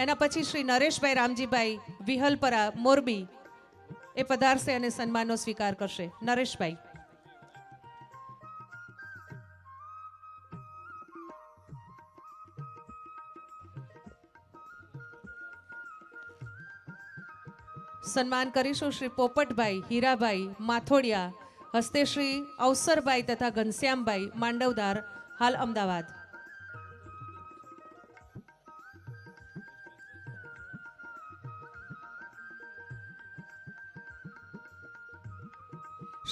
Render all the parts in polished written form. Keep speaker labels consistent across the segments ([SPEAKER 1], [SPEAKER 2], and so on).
[SPEAKER 1] એના પછી શ્રી નરેશભાઈ રામજીભાઈ વિહલપરા મોરબી એ પધારશે અને સન્માનનો સ્વીકાર કરશે. નરેશભાઈ. સન્માન કરીશું શ્રી પોપટભાઈ હીરાભાઈ માથોડિયા, હસ્તે શ્રી અવસરભાઈ તથા ઘનશ્યામભાઈ માંડવદાર, હાલ અમદાવાદ.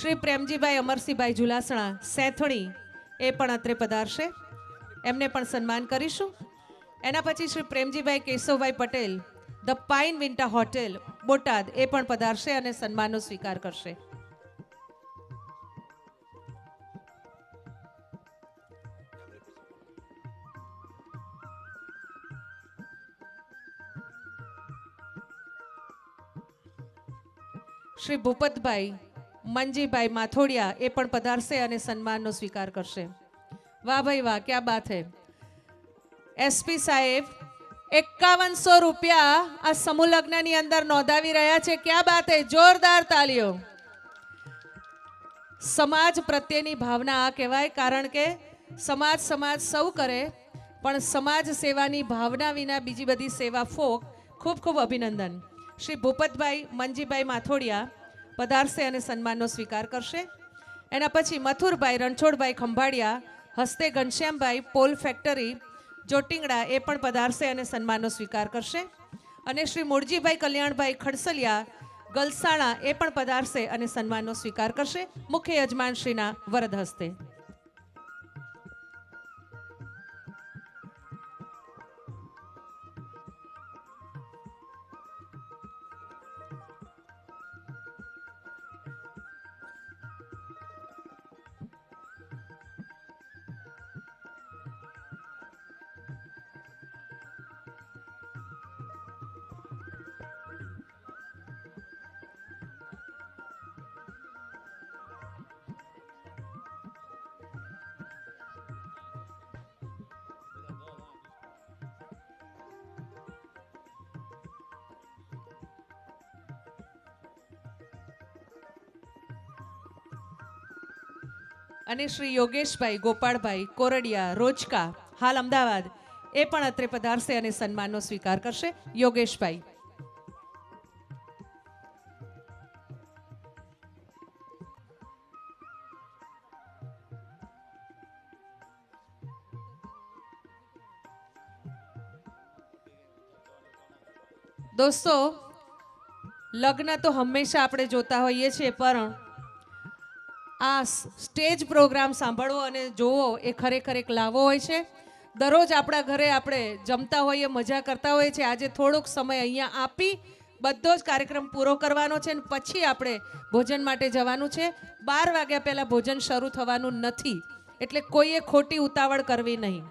[SPEAKER 1] શ્રી પ્રેમજીભાઈ અમરસિંહભાઈ ઝુલાસણા સેથણી એ પણ અત્રે પધારશે, એમને પણ સન્માન કરીશું. એના પછી Shri Premjibhai Keshavbhai Patel the Pine Vinta hotel Botad એ પણ પધારશે અને સન્માનનો સ્વીકાર કરશે. શ્રી ભૂપતભાઈ મંજીભાઈ માથોડિયા એ પણ પધારશે અને સન્માનનો સ્વીકાર કરશે. વાહ ભાઈ વાહ, ક્યા બાત હૈ. એસપી સાહેબ 5100 રૂપિયા આ સમૂહ લગ્નની અંદર નોંધાવી રહ્યા છે. ક્યા બાત હૈ, જોરદાર તાલીઓ. સમાજ પ્રત્યેની ભાવના આ કહેવાય, કારણ કે સમાજ સમાજ સૌ કરે, પણ સમાજ સેવાની ભાવના વિના બીજી બધી સેવા ફોક. ખૂબ ખૂબ અભિનંદન. શ્રી ભૂપતભાઈ મંજીભાઈ માથોડિયા પધારશે અને સન્માનનો સ્વીકાર કરશે. એના પછી મથુરભાઈ રણછોડભાઈ ખંભાળિયા, હસ્તે ઘનશ્યામભાઈ પોલ ફેક્ટરી જોટિંગડા એ પણ પધારશે અને સન્માનનો સ્વીકાર કરશે. અને શ્રી મૂળજીભાઈ કલ્યાણભાઈ ખડસલિયા ગલસાણા એ પણ પધારશે અને સન્માનનો સ્વીકાર કરશે, મુખ્ય યજમાન શ્રીના વરદ હસ્તે. અને શ્રી યોગેશભાઈ ગોપાળભાઈ કોરડિયા રોજકા, હાલ અમદાવાદ એ પણ અત્રે પધારશે અને સન્માનનો સ્વીકાર કરશે. યોગેશભાઈ. દોસ્તો, લગ્ન તો હંમેશા આપણે જોતા હોઈએ છીએ, પણ આ સ્ટેજ પ્રોગ્રામ સાંભળવો અને જોવો એ ખરેખર એક લાવો હોય છે. દરરોજ આપણા ઘરે આપણે જમતા હોઈએ, મજા કરતા હોઈએ છીએ. આજે થોડોક સમય અહીંયા આપી બધો જ કાર્યક્રમ પૂરો કરવાનો છે અને પછી આપણે ભોજન માટે જવાનું છે. 12 વાગ્યા પહેલાં ભોજન શરૂ થવાનું નથી, એટલે કોઈએ ખોટી ઉતાવળ કરવી નહીં.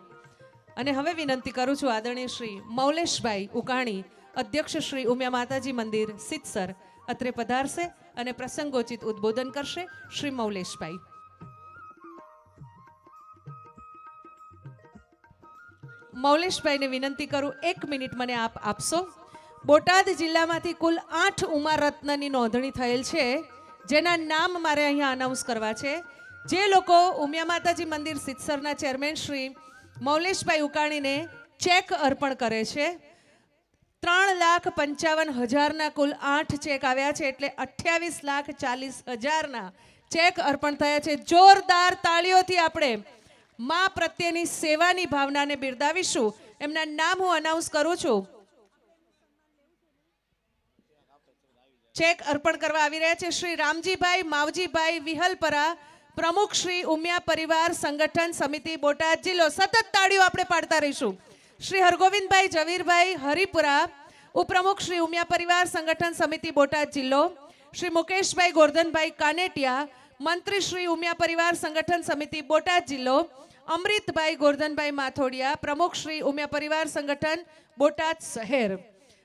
[SPEAKER 1] અને હવે વિનંતી કરું છું આદરણીય શ્રી મૌલેશભાઈ ઉકાણી, અધ્યક્ષ શ્રી ઉમિયા માતાજી મંદિર સિત્સર અત્રે પધારશે અને પ્રસંગોચિત ઉદ્બોધન કરશે. શ્રી મૌલેશભાઈ. મૌલેશભાઈને વિનંતી કરું, 1 મિનિટ મને આપ આપશો. બોટાદ જિલ્લામાંથી કુલ 8 ઉમા રત્નની નોંધણી થયેલ છે, જેના નામ મારે અહીંયા અનાઉન્સ કરવા છે. જે લોકો ઉમિયા માતાજી મંદિર સિત્સરના ચેરમેન શ્રી મૌલેશભાઈ ઉકાણીને ચેક અર્પણ કરે છે, 3,55,000ના કુલ 8 ચેક આવ્યા છે, એટલે 28,40,000ના ચેક અર્પણ થયા છે. જોરદાર તાળીઓથી આપણે મા પ્રત્યેની સેવાની ભાવનાને બિરદાવીશું. એમના નામ હું અનાઉન્સ કરું છું. ચેક અર્પણ કરવા આવી રહ્યા છે શ્રી રામજીભાઈ માવજીભાઈ વિહલપરા, પ્રમુખ શ્રી ઉમિયા પરિવાર સંગઠન સમિતિ બોટાદ જિલ્લો. સતત તાળીઓ આપણે પાડતા રહીશું. શ્રી હરગોવિંદભાઈ ઝવીરભાઈ હરિપુરા, ઉપપ્રમુખ શ્રી ઉમિયા પરિવાર સંગઠન સમિતિ બોટાદ જિલ્લો. શ્રી મુકેશભાઈ ગોરધનભાઈ કાનેટિયા, મંત્રી શ્રી ઉમિયા પરિવાર સંગઠન સમિતિ બોટાદ જિલ્લો. અમૃતભાઈ ગોરધનભાઈ માથોડિયા, પ્રમુખ શ્રી ઉમિયા પરિવાર સંગઠન બોટાદ શહેર.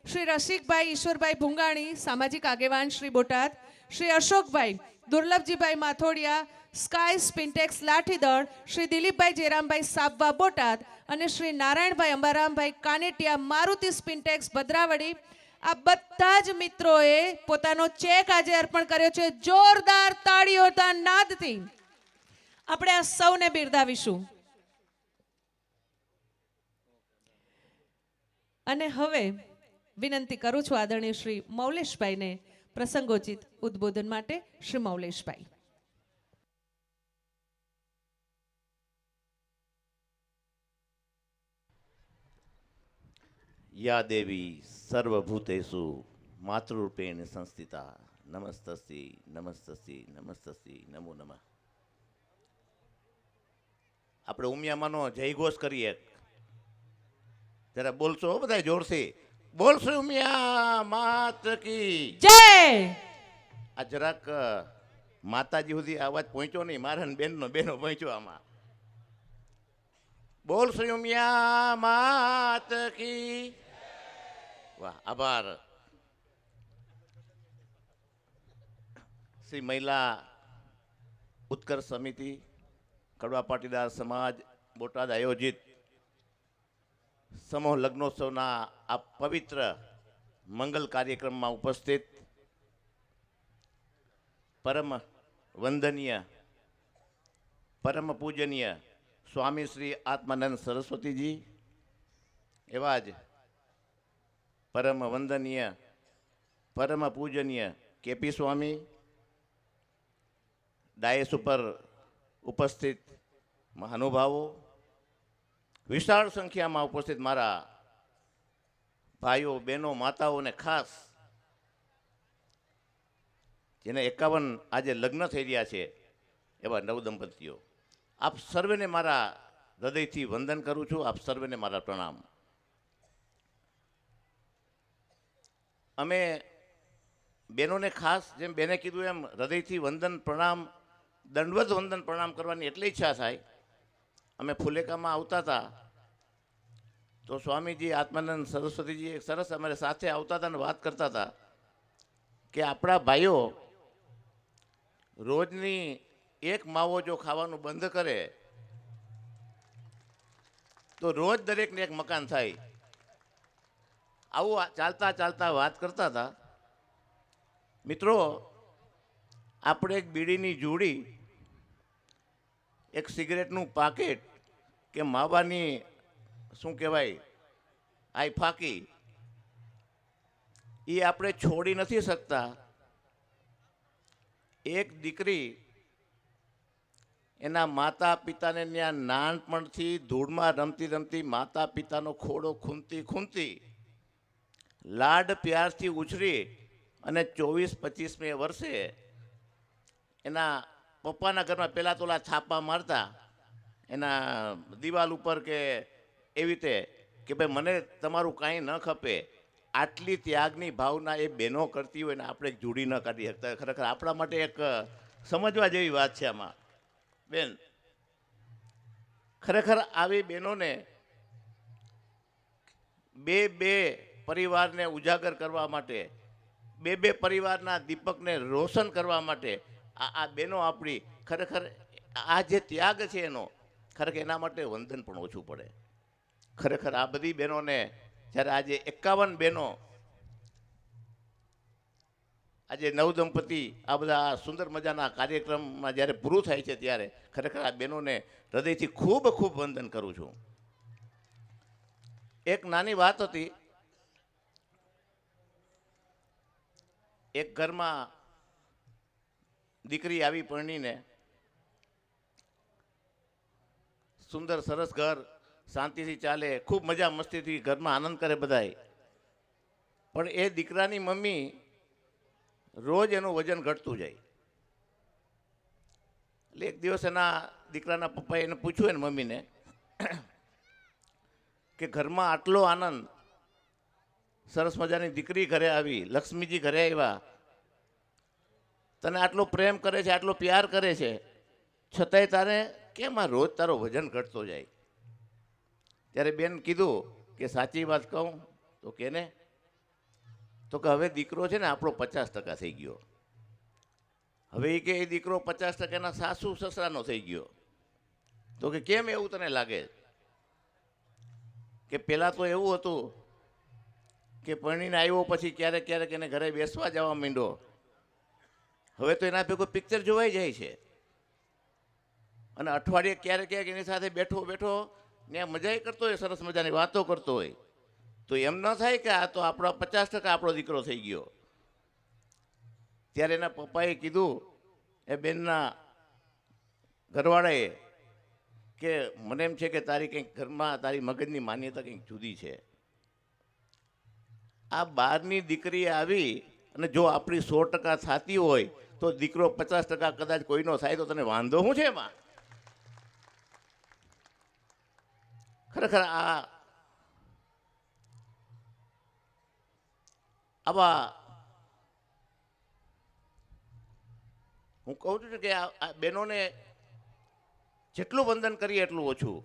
[SPEAKER 1] શ્રી રસિકભાઈ ઈશ્વરભાઈ ભુંગાણી, સામાજિક આગેવાન શ્રી બોટાદ. શ્રી અશોકભાઈ દુર્લભજીભાઈ માથોડિયા, સ્કાય સ્પિન્ટેક્સ લાઠીદળ, શ્રી દિલીપભાઈ જેરામભાઈ સાબવા બોટાદ અને શ્રી નારાયણભાઈ અંબારામભાઈ કાનેટિયા મારુતિ સ્પિન્ટેક્સ ભદ્રાવડી, આ બધા જ મિત્રોએ પોતાનો ચેક આજે અર્પણ કર્યો છે. જોરદાર તાળીઓના નાદથી આપણે આ સૌને બિરદાવીશું. અને હવે વિનંતી કરું છું આદરણીય શ્રી મૌલેશભાઈને પ્રસંગોચિત ઉદ્બોધન માટે. શ્રી મૌલેશભાઈ.
[SPEAKER 2] યા દેવી સર્વભૂતેષુ માતૃરૂપેણ સંસ્થિતા નમસ્તસ્તી નમસ્તસ્તી નમસ્તસ્તી નમો નમઃ. આપણે ઉમિયામાંનો જયઘોષ કરીએ. જરા બોલશો બધા જોરથી બોલશો. ઉમિયા માત કી
[SPEAKER 1] જય.
[SPEAKER 2] આ જરાક માતાજી સુધી અવાજ પહોંચ્યો નહીં. મારા બેનો પહોંચ્યો આમાં. બોલ શ્રી ઉમિયા માત કી. વાહ, આભાર. શ્રી મહિલા ઉત્કર્ષ સમિતિ કડવા પાટીદાર સમાજ બોટાદ આયોજિત સમૂહ લગ્નોત્સવના આ પવિત્ર મંગલ કાર્યક્રમમાં ઉપસ્થિત પરમ વંદનીય પરમ પૂજનીય સ્વામી શ્રી આત્માનંદ સરસ્વતીજી, એવા જ પરમ વંદનીય પરમ પૂજનીય કેપી સ્વામી, ડાયસ ઉપર ઉપસ્થિત મહાનુભાવો, વિશાળ સંખ્યામાં ઉપસ્થિત મારા ભાઈઓ બહેનો માતાઓને, ખાસ જેને 51 આજે લગ્ન થઈ રહ્યા છે એવા નવદંપતીઓ, આપ સર્વેને મારા હૃદયથી વંદન કરું છું. આપ સર્વેને મારા પ્રણામ. અમે બહેનોને ખાસ, જેમ બેને કીધું એમ, હૃદયથી વંદન પ્રણામ, દંડવત વંદન પ્રણામ કરવાની એટલી ઈચ્છા થાય. અમે ફુલેકામાં આવતા હતા તો સ્વામીજી આત્માનંદ સરસ્વતીજી એક સરસ અમારે સાથે આવતા હતા અને વાત કરતા હતા કે આપણા ભાઈઓ રોજની એક માવો જો ખાવાનું બંધ કરે તો રોજ દરેકને એક મકાન થાય. આવું ચાલતા ચાલતા વાત કરતા હતા. મિત્રો, આપણે એક બીડીની જોડી, એક સિગરેટનું પાકેટ કે માવાની શું કહેવાય આઈ ફાકી, એ આપણે છોડી નથી શકતા. એક દીકરી એના માતા પિતાને ત્યાં નાનપણથી ધૂળમાં રમતી રમતી માતા પિતાનો ખોડો ખૂંદતી ખૂંદતી લાડ પ્યારથી ઉછરી અને 24-25મે વર્ષે એના પપ્પાના ઘરમાં પહેલાં તો છાપા મારતા એના દિવાલ ઉપર કે એવી રીતે કે ભાઈ મને તમારું કાંઈ ન ખપે. આટલી ત્યાગની ભાવના એ બહેનો કરતી હોય ને આપણે એક જોડી ન કાઢી શકતા. ખરેખર આપણા માટે એક સમજવા જેવી વાત છે આમાં બેન. ખરેખર આવી બહેનોને બે પરિવારને ઉજાગર કરવા માટે, બે પરિવારના દીપકને રોશન કરવા માટે આ બહેનો આપણી ખરેખર આ જે ત્યાગ છે એનો ખરેખર એના માટે વંદન પણ ઓછું પડે. ખરેખર આ બધી બહેનોને જ્યારે આજે 51 બહેનો આજે નવદંપતિ આ બધા સુંદર મજાના કાર્યક્રમમાં જ્યારે પૂરું થાય છે ત્યારે ખરેખર આ બહેનોને હૃદયથી ખૂબ ખૂબ વંદન કરું છું. એક નાની વાત હતી. એક ઘરમાં દીકરી આવી પરણીને, સુંદર સરસ ઘર શાંતિથી ચાલે, ખૂબ મજા મસ્તીથી ઘરમાં આનંદ કરે બધાય. પણ એ દીકરાની મમ્મી રોજ એનું વજન ઘટતું જાય. એટલે એક દિવસ એના દીકરાના પપ્પાએ એને પૂછ્યું એને મમ્મીને કે ઘરમાં આટલો આનંદ, સરસ મજાની દીકરી ઘરે આવી, લક્ષ્મીજી ઘરે આવ્યા, તને આટલો પ્રેમ કરે છે, આટલો પ્યાર કરે છે, છતાંય તારે કેમ આ રોજ તારો વજન ઘટતો જાય? ત્યારે બેન કીધું કે સાચી વાત કહું તો કેને? તો કે હવે દીકરો છે ને આપણો 50% થઈ ગયો. હવે એ કે એ દીકરો 50% સાસુ સસરાનો થઈ ગયો. તો કે કેમ એવું તને લાગે? કે પહેલાં તો એવું હતું કે પરણીને આવ્યો પછી ક્યારેક ક્યારેક એને ઘરે બેસવા જવા માંડ્યો. હવે તો એના ભેગું પિક્ચર જોવાઈ જાય છે, અને અઠવાડિયે ક્યારેક ક્યારેક એની સાથે બેઠો બેઠો ત્યાં મજા કરતો હોય, સરસ મજાની વાતો કરતો હોય. તો એમ ન થાય કે આ તો આપણો 50% આપણો દીકરો થઈ ગયો. ત્યારે એના પપ્પાએ કીધું, એ બેનના ઘરવાળાએ, કે મને એમ છે કે તારી કંઈક ઘરમાં તારી મગજની માન્યતા કંઈક જુદી છે. આ બહારની દીકરી આવી અને જો આપણી 100% થતી હોય તો દીકરો 50% કદાચ કોઈનો થાય તો તને વાંધો શું છે એમાં? ખરેખર આવા હું કહું છું કે આ બહેનોને જેટલું વંદન કરીએ એટલું ઓછું.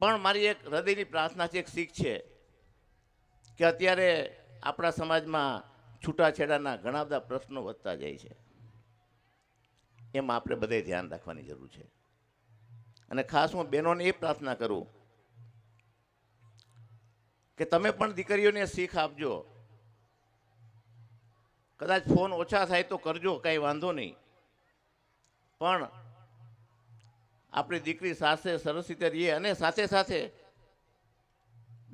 [SPEAKER 2] પણ મારી એક હૃદયની પ્રાર્થના છે, એક શીખ છે કે અત્યારે આપણા સમાજમાં છૂટાછેડાના ઘણા બધા પ્રશ્નો વધતા જાય છે. એમાં આપણે બધે ધ્યાન રાખવાની જરૂર છે. અને ખાસ હું બહેનોને એ પ્રાર્થના કરું કે તમે પણ દીકરીઓને શીખ આપજો. કદાચ ફોન ઓછા થાય તો કરજો, કાંઈ વાંધો નહીં, પણ આપણી દીકરી સાથે સરસ રીતે રહીએ. અને સાથે સાથે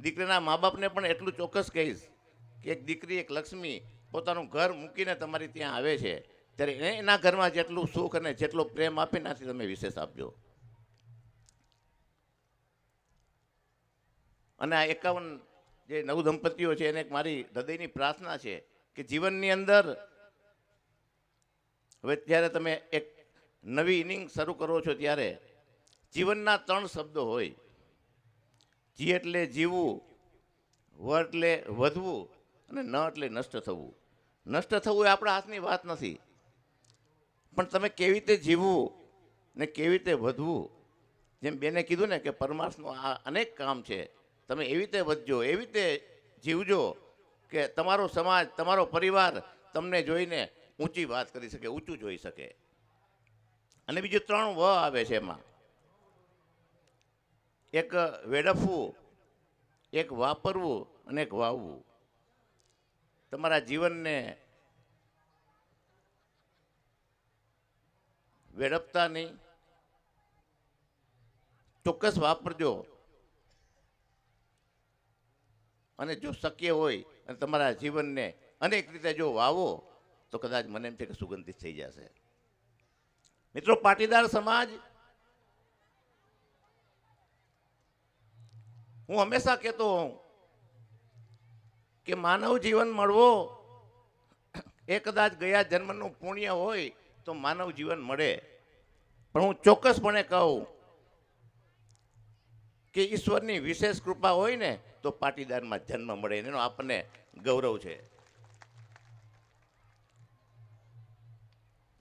[SPEAKER 2] દીકરીના મા બાપને પણ એટલું ચોક્કસ કહીશ કે એક દીકરી, એક લક્ષ્મી પોતાનું ઘર મૂકીને તમારી ત્યાં આવે છે ત્યારે એના ઘરમાં જેટલું સુખ અને જેટલો પ્રેમ આપે એનાથી તમે વિશેષ આપજો. અને આ 51 જે નવ દંપતીઓ છે એને મારી હૃદયની પ્રાર્થના છે કે જીવનની અંદર હવે જ્યારે તમે એક નવી ઇનિંગ શરૂ કરો છો ત્યારે જીવનના 3 શબ્દો હોય. જી એટલે જીવવું, વ એટલે વધવું, અને ન એટલે નષ્ટ થવું. નષ્ટ થવું એ આપણા હાથની વાત નથી, પણ તમે કેવી રીતે જીવવું ને કેવી રીતે વધવું, જેમ બેને કીધું ને કે પરમાર્થનું આ અનેક કામ છે. તમે એવી રીતે વધજો, એવી રીતે જીવજો કે તમારો સમાજ, તમારો પરિવાર તમને જોઈને ઊંચી વાત કરી શકે, ઊંચું જોઈ શકે. અને બીજું 3 વ આવે છે એમાં, એક વેડફવું, એક વાપરવું અને એક વાવવું. તમારા જીવનને વેડફતા નહીં, ચોક્કસ વાપરજો. અને જો શક્ય હોય અને તમારા જીવનને અનેક રીતે જો વાવો તો કદાચ મને એમ છે કે સુગંધિત થઈ જશે. મિત્રો, પાટીદાર સમાજ, હું હંમેશા કહેતો હોઉં કે માનવ જીવન મળવો એ કદાચ ગયા જન્મનું પુણ્ય હોય તો માનવ જીવન મળે. પણ હું ચોક્કસપણે કહું કે ઈશ્વરની વિશેષ કૃપા હોય ને તો પાટીદારમાં જન્મ મળે, એનો આપણને ગૌરવ છે.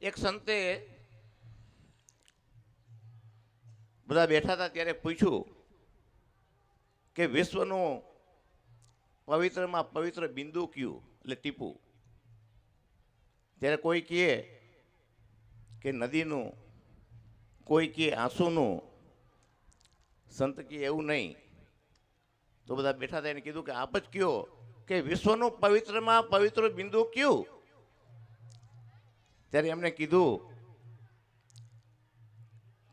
[SPEAKER 2] એક સંતે બધા બેઠા હતા ત્યારે પૂછ્યું કે વિશ્વનું પવિત્રમાં પવિત્ર બિંદુ કયું, એટલે ટીપું. ત્યારે કોઈ કહે કે નદીનું, કોઈ કહે આંસુનું, સંત કહે એવું નહીં. તો બધા બેઠા હતા એને કીધું કે આપ જ કયો કે વિશ્વનું પવિત્રમાં પવિત્ર બિંદુ કયું? ત્યારે એમણે કીધું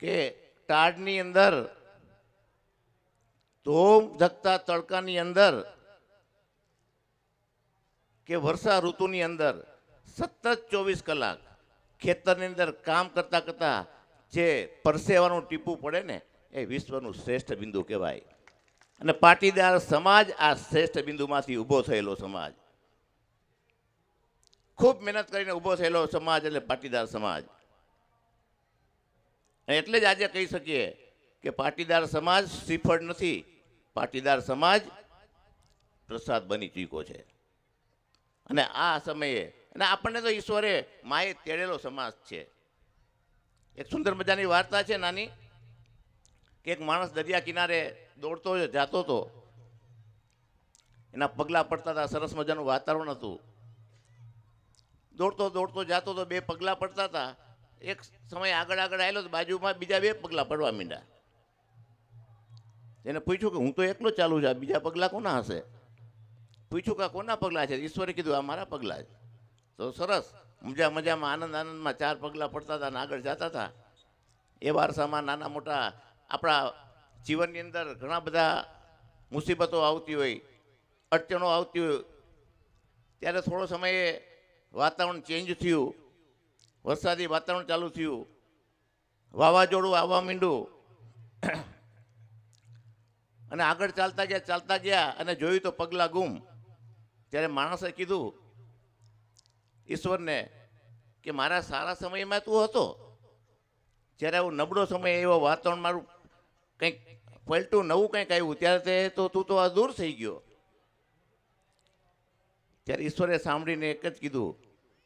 [SPEAKER 2] કે ટાઢની અંદર, ધોમ ધકતા તડકાની અંદર, કે વર્ષા ઋતુની અંદર સતત 24 કલાક ખેતરની અંદર કામ કરતા કરતા જે પરસેવાનું ટીપું પડે ને એ વિશ્વનું શ્રેષ્ઠ બિંદુ કહેવાય. અને પાટીદાર સમાજ આ શ્રેષ્ઠ બિંદુમાંથી ઊભો થયેલો સમાજ, ખૂબ મહેનત કરીને ઊભો થયેલો સમાજ એટલે પાટીદાર સમાજ. એટલે જ આજે કહી શકીએ કે પાટીદાર સમાજ શ્રીફળ નથી, પાટીદાર સમાજ પ્રસાદ બની ચૂક્યો છે. અને આ સમયે અને આપણને તો ઈશ્વરે માએ તેડેલો સમાજ છે. એક સુંદર મજાની વાર્તા છે નાની, કે એક માણસ દરિયા કિનારે દોડતો જતો હતો. એના પગલાં પડતા હતા, સરસ મજાનું વાતાવરણ હતું. દોડતો દોડતો જાતો તો 2 પગલાં પડતા હતા. એક સમય આગળ આવેલો તો બાજુમાં બીજા 2 પગલાં પડવા માંડ્યા. એને પૂછ્યું કે હું તો એકલો જ ચાલુ છું, આ બીજા પગલાં કોના હશે? પૂછ્યું કે આ કોના પગલાં છે? ઈશ્વરે કીધું આ મારા પગલાં છે. તો સરસ મજામાં આનંદમાં 4 પગલાં પડતા હતા અને આગળ જતા હતા. એ વારસામાં નાના મોટા આપણા જીવનની અંદર ઘણા બધા મુસીબતો આવતી હોય, અડચણો આવતી હોય, ત્યારે થોડો સમયે વાતાવરણ ચેન્જ થયું, વરસાદી વાતાવરણ ચાલુ થયું, વાવાઝોડું આવવા માંડ્યું અને આગળ ચાલતા ગયા અને જોયું તો પગલાં ગુમ. ત્યારે માણસે કીધું ઈશ્વરને કે મારા સારા સમયમાં તું હતો, જ્યારે આવો નબળો સમય એવો વાતાવરણ મારું કંઈક પલટું નવું કંઈક આવ્યું ત્યારે તું તો આ દૂર થઈ ગયો. ત્યારે ઈશ્વરે સાંભળીને એક જ કીધું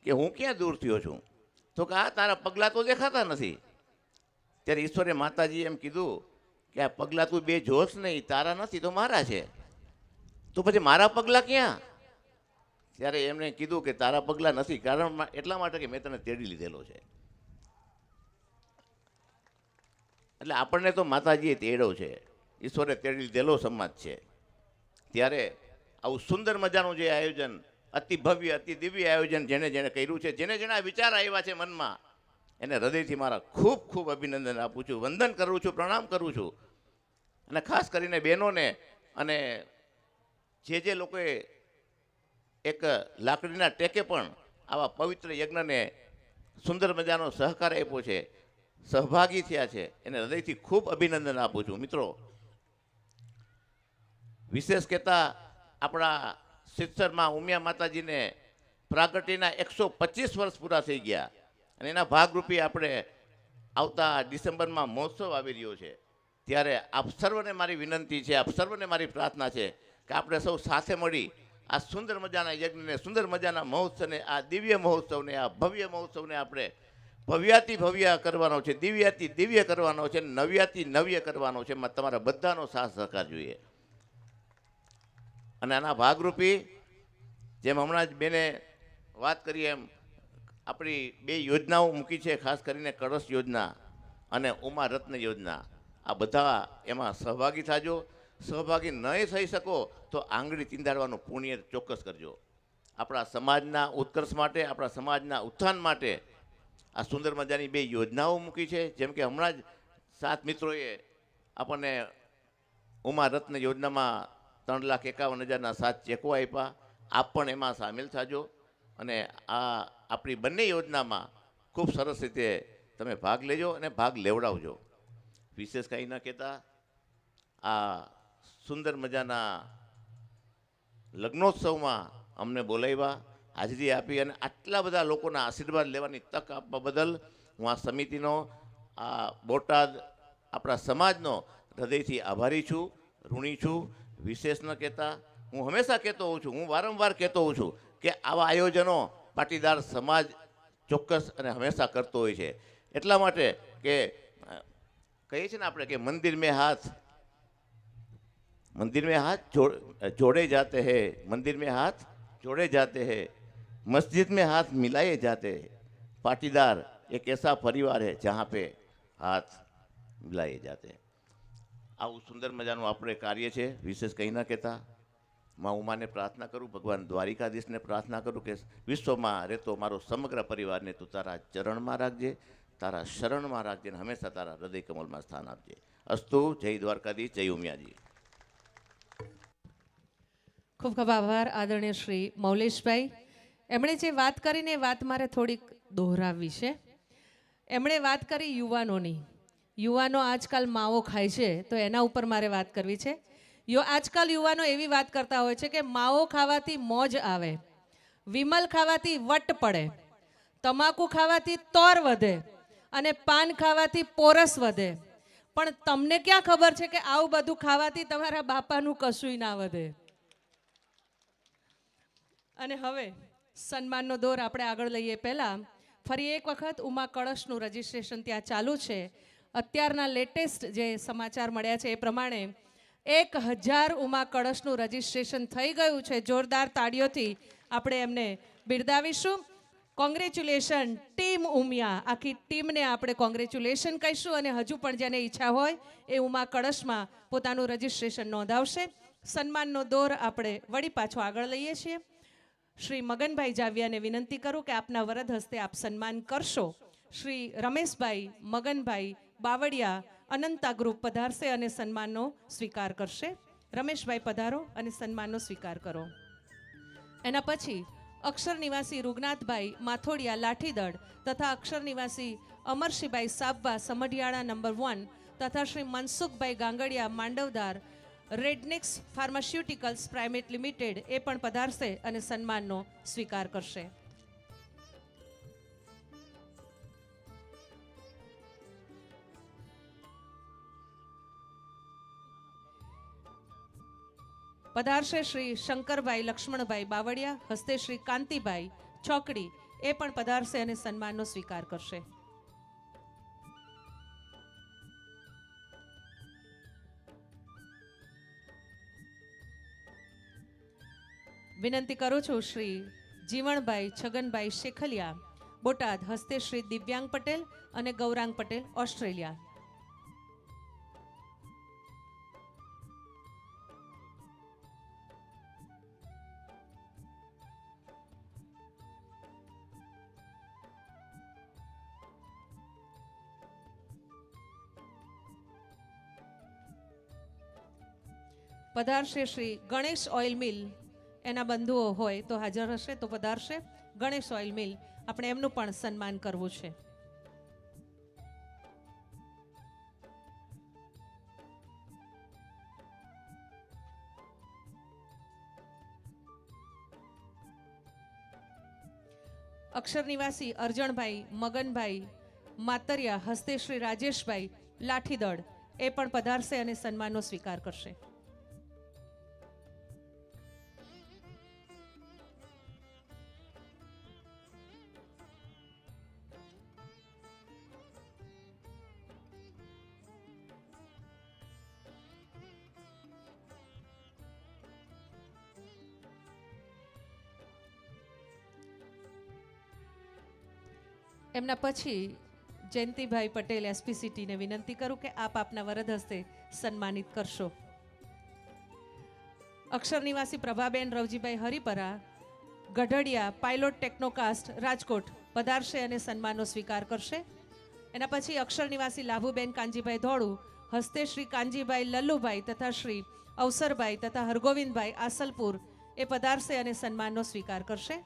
[SPEAKER 2] કે હું ક્યાં દૂર થયો છું? તો કે આ તારા પગલાં તો દેખાતા નથી. ત્યારે ઈશ્વરે માતાજી એમ કીધું કે આ પગલાં તું 2 જોશ નહીં, તારા નથી તો મારા છે. તો પછી મારા પગલાં ક્યાં? ત્યારે એમણે કીધું કે તારા પગલાં નથી, કારણ એટલા માટે કે મેં તને તેડી લીધેલો છે. એટલે આપણને તો માતાજીએ તેડો છે, ઈશ્વરે તેડી લીધેલો સમાજ છે. ત્યારે આવું સુંદર મજાનું જે આયોજન, અતિ ભવ્ય અતિ દિવ્ય આયોજન જેણે કર્યું છે, જેને આ વિચાર આવ્યા છે મનમાં, એને હૃદયથી મારા ખૂબ ખૂબ અભિનંદન આપું છું, વંદન કરું છું, પ્રણામ કરું છું. અને ખાસ કરીને બહેનોને અને જે લોકોએ એક લાકડીના ટેકે પણ આવા પવિત્ર યજ્ઞને સુંદર મજાનો સહકાર આપ્યો છે, સહભાગી થયા છે, એને હૃદયથી ખૂબ અભિનંદન આપું છું. મિત્રો, વિશેષ કહેતા આપણા સિત્સરમાં ઉમિયા માતાજીને પ્રાગટ્યના 125 વર્ષ પૂરા થઈ ગયા અને એના ભાગરૂપે આપણે આવતા ડિસેમ્બરમાં મહોત્સવ આવી રહ્યો છે. ત્યારે આપ સર્વને મારી વિનંતી છે, આપ સર્વને મારી પ્રાર્થના છે કે આપણે સૌ સાથે મળી આ સુંદર મજાના યજ્ઞને, સુંદર મજાના મહોત્સવને, આ દિવ્ય મહોત્સવને, આ ભવ્ય મહોત્સવને આપણે ભવ્યાતિ ભવ્ય કરવાનો છે, દિવ્યાતિ દિવ્ય કરવાનો છે, નવ્યાતિ નવ્ય કરવાનો છે. એમાં તમારા બધાનો સાથ સહકાર જોઈએ. અને આના ભાગરૂપી જેમ હમણાં જ બેને વાત કરી એમ આપણી 2 યોજનાઓ મૂકી છે, ખાસ કરીને કળશ યોજના અને ઉમા રત્ન યોજના. આ બધા એમાં સહભાગી થાજો. સહભાગી નહીં થઈ શકો તો આંગળી તીંદાડવાનું પુણ્ય ચોક્કસ કરજો. આપણા સમાજના ઉત્કર્ષ માટે, આપણા સમાજના ઉત્થાન માટે આ સુંદર મજાની 2 યોજનાઓ મૂકી છે. જેમ કે હમણાં જ 7 મિત્રોએ આપણને ઉમા રત્ન યોજનામાં 3,51,000ના 7 ચેકો આપ્યા. આપ પણ એમાં સામેલ થાજો અને આ આપણી બંને યોજનામાં ખૂબ સરસ રીતે તમે ભાગ લેજો અને ભાગ લેવડાવજો. વિશેષ કંઈ ન કહેતા આ સુંદર મજાના લગ્નોત્સવમાં અમને બોલાવ્યા, હાજરી આપી અને આટલા બધા લોકોના આશીર્વાદ લેવાની તક આપવા બદલ હું આ સમિતિનો, આ બોટાદ આપણા સમાજનો હૃદયથી આભારી છું, ઋણી છું. વિશેષ ન કહેતા હું હંમેશા કહેતો હોઉં છું, હું વારંવાર કહેતો હોઉં છું કે આવા આયોજનો પાટીદાર સમાજ ચોક્કસ અને હંમેશા કરતો હોય છે. એટલા માટે કે કહીએ છીએ ને આપણે કે મંદિર મેં હાથ જોડે જાતે હૈ, મંદિર મેં હાથ જોડે જાતે હૈ, मस्जिद में हाथ मिलाए जाते हैं. पाटीदार एक ऐसा परिवार है जहाँ पे हाथ મિલાએ જાતે. આવું સુંદર મજાનું આપણે કાર્ય છે. વિશેષ કંઈ ન કહેતા મા ઉમાને પ્રાર્થના કરું, ભગવાન દ્વારિકાધીશને પ્રાર્થના કરું કે વિશ્વમાં રહેતો મારો સમગ્ર પરિવારને તું તારા ચરણમાં રાખજે, તારા શરણમાં રાખજે અને હંમેશા તારા હૃદય કમલમાં સ્થાન આપજે. અસ્તુ. જય દ્વારકાધીશ, જય ઉમિયાજી.
[SPEAKER 1] ખૂબ ખૂબ આભાર આદરણીય શ્રી મૌલેશભાઈ. એમણે જે વાત કરીને એ વાત મારે થોડીક દોહરાવવી છે. એમણે વાત કરી યુવાનોની. યુવાનો આજકાલ માવો ખાય છે તો એના ઉપર મારે વાત કરવી છે. આજકાલ યુવાનો એવી વાત કરતા હોય છે કે માવો ખાવાથી મોજ આવે, વિમલ ખાવાથી વટ પડે, તમાકુ ખાવાથી તોર વધે અને પાન ખાવાથી પોરસ વધે. પણ તમને ક્યાં ખબર છે કે આવું બધું ખાવાથી તમારા બાપાનું કશુંય ના વધે. અને હવે સન્માનનો દોર આપણે આગળ લઈએ પહેલાં ફરી એક વખત ઉમા કળશનું રજિસ્ટ્રેશન ત્યાં ચાલુ છે. અત્યારના લેટેસ્ટ જે સમાચાર મળ્યા છે એ પ્રમાણે 1000 ઉમા કળશનું રજિસ્ટ્રેશન થઈ ગયું છે. જોરદાર તાળીઓથી આપણે એમને બિરદાવીશું. Congratulation team Umiya. આખી ટીમને આપણે કોંગ્રેચ્યુલેશન કહીશું અને હજુ પણ જેને ઈચ્છા હોય એ ઉમા કળશમાં પોતાનું રજિસ્ટ્રેશન નોંધાવશે. સન્માનનો દોર આપણે વળી પાછો આગળ લઈએ છીએ. શ્રી મગનભાઈ જાવિયાને વિનંતી કરું કે આપના વરદ હસ્તે આપ સન્માન કરશો. શ્રી રમેશભાઈ મગનભાઈ બાવળિયા અનંતા ગ્રુપ પધારશે અને સન્માનનો સ્વીકાર કરશે. રમેશભાઈ પધારો અને સન્માનનો સ્વીકાર કરો. એના પછી અક્ષર નિવાસી રૂગનાથભાઈ માથોડિયા લાઠીદળ તથા અક્ષર નિવાસી અમરશીભાઈ સાબવા સમઢિયાળા નંબર 1 તથા Shri Mansukhbhai Gangadiya Mandavdar Rednix pharmaceuticals private limited એ પણ પધારશે અને સન્માનનો સ્વીકાર કરશે. પધારશે શ્રી શંકરભાઈ લક્ષ્મણભાઈ બાવળિયા, હસ્તે શ્રી કાંતિભાઈ ચોકડી એ પણ પધારશે અને સન્માનનો સ્વીકાર કરશે. વિનંતી કરું છું શ્રી જીવણભાઈ છગનભાઈ શેખલિયા બોટાદ, હસ્તે શ્રી દિવ્યાંગ પટેલ અને ગૌરાંગ પટેલ ઓસ્ટ્રેલિયા. પધારશે શ્રી ગણેશ ઓઇલ મિલ, એના બંધુઓ હોય તો હાજર હશે તો પધારશે. ગણેશ ઓઇલ મિલ, આપણે એમનું પણ સન્માન કરવું છે. અક્ષર નિવાસી અરજણભાઈ મગનભાઈ માતરિયા, હસ્તે શ્રી રાજેશભાઈ લાઠીદળ એ પણ પધારશે અને સન્માનનો સ્વીકાર કરશે. એમના પછી જયંતિભાઈ પટેલ એસપીસીટીને વિનંતી કરું કે આપ આપના વરદ હસ્તે સન્માનિત કરશો. અક્ષર નિવાસી પ્રભાબેન રવજીભાઈ હરિપરા ગઢડિયા પાયલોટ ટેકનોકાસ્ટ રાજકોટ પધારશે અને સન્માનનો સ્વીકાર કરશે. એના પછી અક્ષર નિવાસી લાભુબેન કાંજીભાઈ ધોળુ, હસ્તે શ્રી કાંજીભાઈ લલ્લુભાઈ તથા શ્રી અવસરભાઈ તથા હરગોવિંદભાઈ આસલપુર એ પધારશે અને સન્માનનો સ્વીકાર કરશે.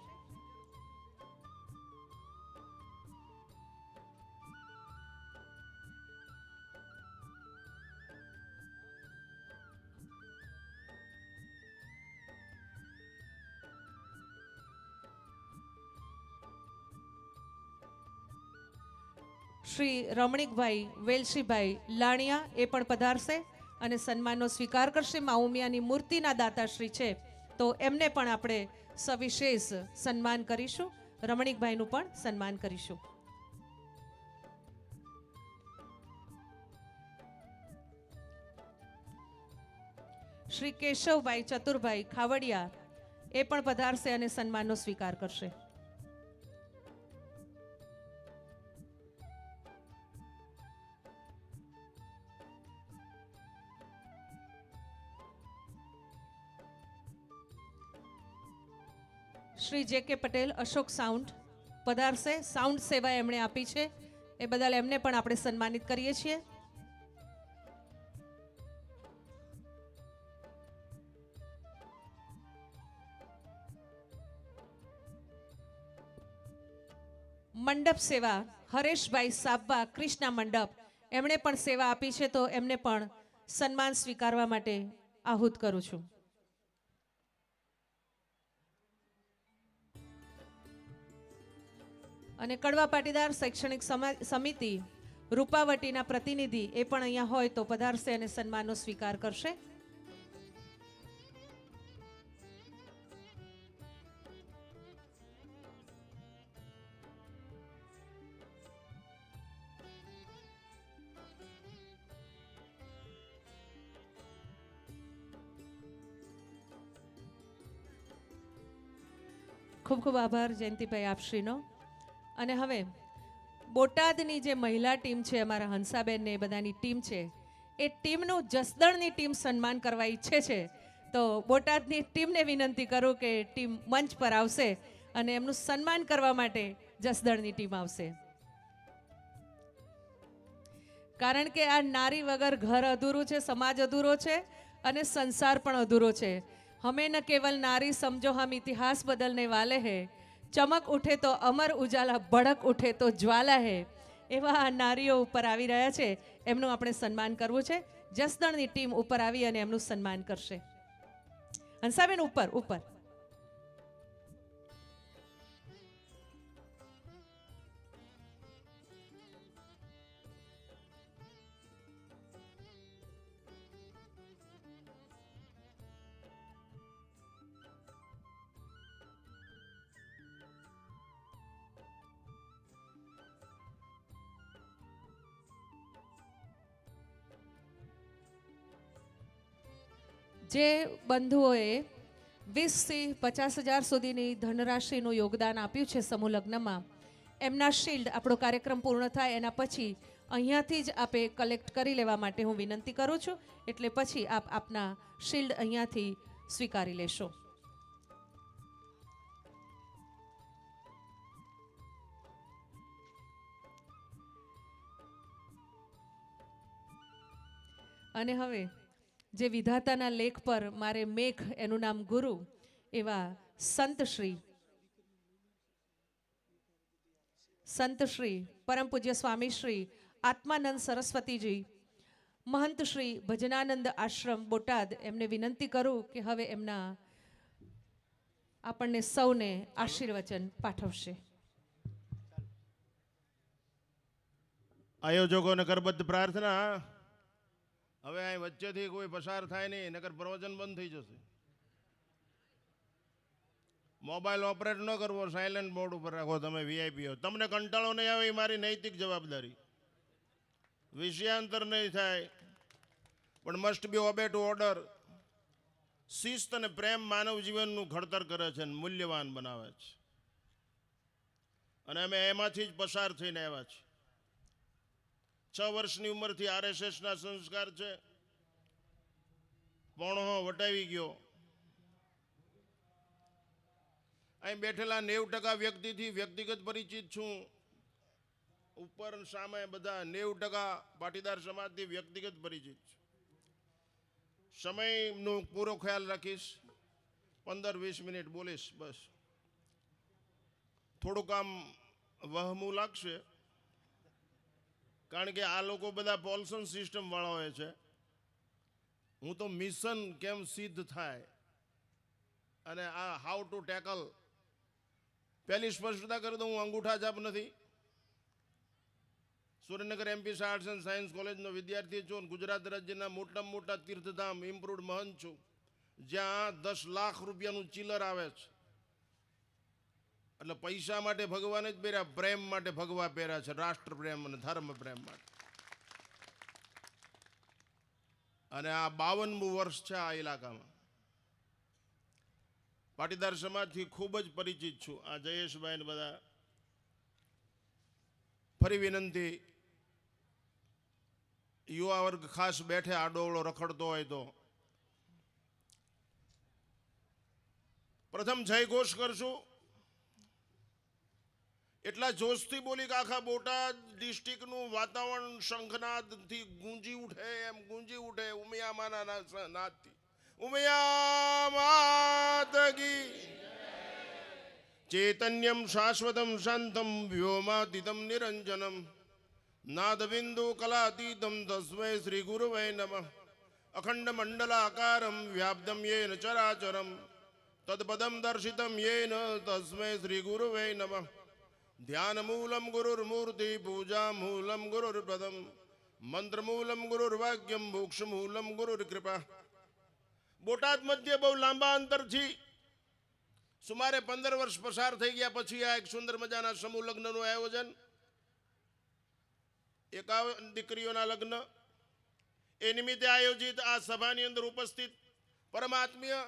[SPEAKER 1] શ્રી રમણીકભાઈ વેલશીભાઈ લાણિયા એ પણ પધારશે અને સન્માનનો સ્વીકાર કરશે. મા ઉમિયાની મૂર્તિના દાતાશ્રી છે તો એમને પણ આપણે સવિશેષ સન્માન કરીશું. રમણીકભાઈનું પણ સન્માન કરીશું. શ્રી કેશવભાઈ ચતુરભાઈ ખાવડિયા એ પણ પધારશે અને સન્માનનો સ્વીકાર કરશે. શ્રી જે કે પટેલ અશોક સાઉન્ડ પધારશે. સાઉન્ડ સેવા એમણે આપી છે એ બદલ એમને પણ આપણે સન્માનિત કરીએ છીએ. મંડપ સેવા હરેશભાઈ સાબવા કૃષ્ણા મંડપ એમણે પણ સેવા આપી છે તો એમને પણ સન્માન સ્વીકારવા માટે આહુત કરું છું. અને કડવા પાટીદાર શૈક્ષણિક સમિતિ રૂપાવટીના પ્રતિનિધિ એ પણ અહીંયા હોય તો પધારશે અને સન્માનનો સ્વીકાર કરશે. ખૂબ ખૂબ આભાર જયંતિભાઈ આપશ્રીનો. અને હવે બોટાદની જે મહિલા ટીમ છે, અમારા હંસાબેન ને એ બધાની ટીમ છે, એ ટીમનું જસદણની ટીમ સન્માન કરવા ઈચ્છે છે. તો બોટાદની ટીમને વિનંતી કરું કે ટીમ મંચ પર આવશે અને એમનું સન્માન કરવા માટે જસદણની ટીમ આવશે. કારણ કે આ નારી વગર ઘર અધૂરું છે, સમાજ અધૂરો છે અને સંસાર પણ અધૂરો છે. હમે ન કેવલ નારી સમજો હમ ઇતિહાસ બદલને વાલે હે, ચમક ઉઠે તો અમર ઉજાલા, ભડક ઉઠે તો જ્વાલા હે. એવા આ નારીઓ ઉપર આવી રહ્યા છે, એમનું આપણે સન્માન કરવું છે. જસદણની ટીમ ઉપર આવી અને એમનું સન્માન કરશે. હંસાબેન ઉપર ઉપર. જે બંધુઓએ 20થી 50,000 સુધીની ધનરાશિનું યોગદાન આપ્યું છે સમૂહ લગ્નમાં, એમના શિલ્ડ, આપણો કાર્યક્રમ પૂર્ણ થાય એના પછી અહીંયાથી જ આપે કલેક્ટ કરી લેવા માટે હું વિનંતી કરું છું. એટલે પછી આપ આપના શિલ્ડ અહીંયાથી સ્વીકારી લેશો. અને હવે જે વિધાતાના લેખ પર મારે મેઘ, એનું નામ ગુરુ, એવા સંત શ્રી પરમ પૂજ્ય સ્વામી શ્રી આત્માનંદ સરસ્વતીજી, મહંત શ્રી ભજનાનંદ આશ્રમ બોટાદ, એમને વિનંતી કરું કે હવે એમના આપણને સૌને આશીર્વચન પાઠવશે.
[SPEAKER 3] આયોજકોને કરબદ્ધ પ્રાર્થના, હવે અહીં વચ્ચેથી કોઈ પસાર થાય નહીં, નકર પ્રવચન બંધ થઈ જશે. મોબાઈલ ઓપરેટ ન કરવો, સાયલેન્ટ મોડ ઉપર રાખો. તમે વીઆઈપી હો, તમને કંટાળો નહીં આવે એ મારી નૈતિક જવાબદારી. વિષયાંતર નહીં થાય, પણ must be obey two order. શિસ્ત અને પ્રેમ માનવ જીવનનું ઘડતર કરે છે અને મૂલ્યવાન બનાવે છે. અને અમે એમાંથી જ પસાર થઈને આવ્યા છીએ. 6 વર્ષની ઉંમરથી આરએસએસના સંસ્કાર છે. પોણો વટાવી ગયો. અહીં બેઠેલા 90% વ્યક્તિથી વ્યક્તિગત પરિચિત છું. ઉપર સામે બધા 90% પાટીદાર સમાજથી વ્યક્તિગત પરિચિત છું. સમયનો પૂરો ખ્યાલ રાખીશ. 15-20 મિનિટ બોલીશ બસ. થોડુંક આમ વહમું લાગશે, કારણ કે આ લોકો બધા પોલ્સન સિસ્ટમ વાળા હોય છે. હું તો મિશન કેમ સિદ્ધ થાય અને આ હાઉ ટુ ટેકલ, પહેલી સ્પષ્ટતા કરી દઉં, હું અંગૂઠા છાપ નથી. Surendranagar MP arts and science કોલેજનો વિદ્યાર્થી છું. ગુજરાત રાજ્યના મોટામાં મોટા તીર્થધામ ઇમ્પ્રુવડ મહંત છું, જ્યાં 10 લાખ રૂપિયાનું ચિલર આવે છે. એટલે પૈસા માટે ભગવાન જ પહેર્યા, પ્રેમ માટે ભગવા પહેર્યા છે, રાષ્ટ્ર પ્રેમ અને ધર્મ પ્રેમ માટે. અને આ 52મું વર્ષ છે આ ઇલાકામાં. પાટીદાર સમાજથી ખૂબ જ પરિચિત છું. આ જયેશભાઈ ને બધા. ફરી વિનંતી, યુવા વર્ગ ખાસ બેઠે આડોવળો રખડતો હોય તો પ્રથમ જય ઘોષ કરશું. એટલા જોશથી બોલી કે આખા બોટાદ ડિસ્ટ્રિક્ટનું વાતાવરણ શંખનાદથી ગુંજી ઉઠે, એમ ગુંજી ઉઠે. ઉમિયા માના નાદથી. ઉમિયા માત કી ચૈતન્યમ શાશ્વતમ શાંતમ વ્યોમાતીતમ નિરંજનમ નાદબિંદુ કલાતીતમ તસ્મૈ શ્રી ગુરુવે નમઃ. અખંડ મંડલાકારમ વ્યાપ્તમ યેન ચરાચરમ તત્પદમ દર્શિતમ યેન તસ્મૈ શ્રી ગુરુવે નમઃ. ધ્યાનમૂલમ ગુરુર્મૂર્તિ પૂજામૂલમ ગુરુર્પદમ મંત્રમૂલમ ગુરુર્વાક્યમ મોક્ષમૂલમ ગુરુર્કૃપા. બોટાદ મધ્ય બહુ લાંબા અંતરથી સુમારે 15 વર્ષ પસાર થઈ ગયા પછી આ એક સુંદર મજાના સમૂહ લગ્નનું આયોજન. 51 દીકરીઓના લગ્ન એ નિમિત્તે આયોજિત આ સભાની અંદર ઉપસ્થિત પરમાત્મીય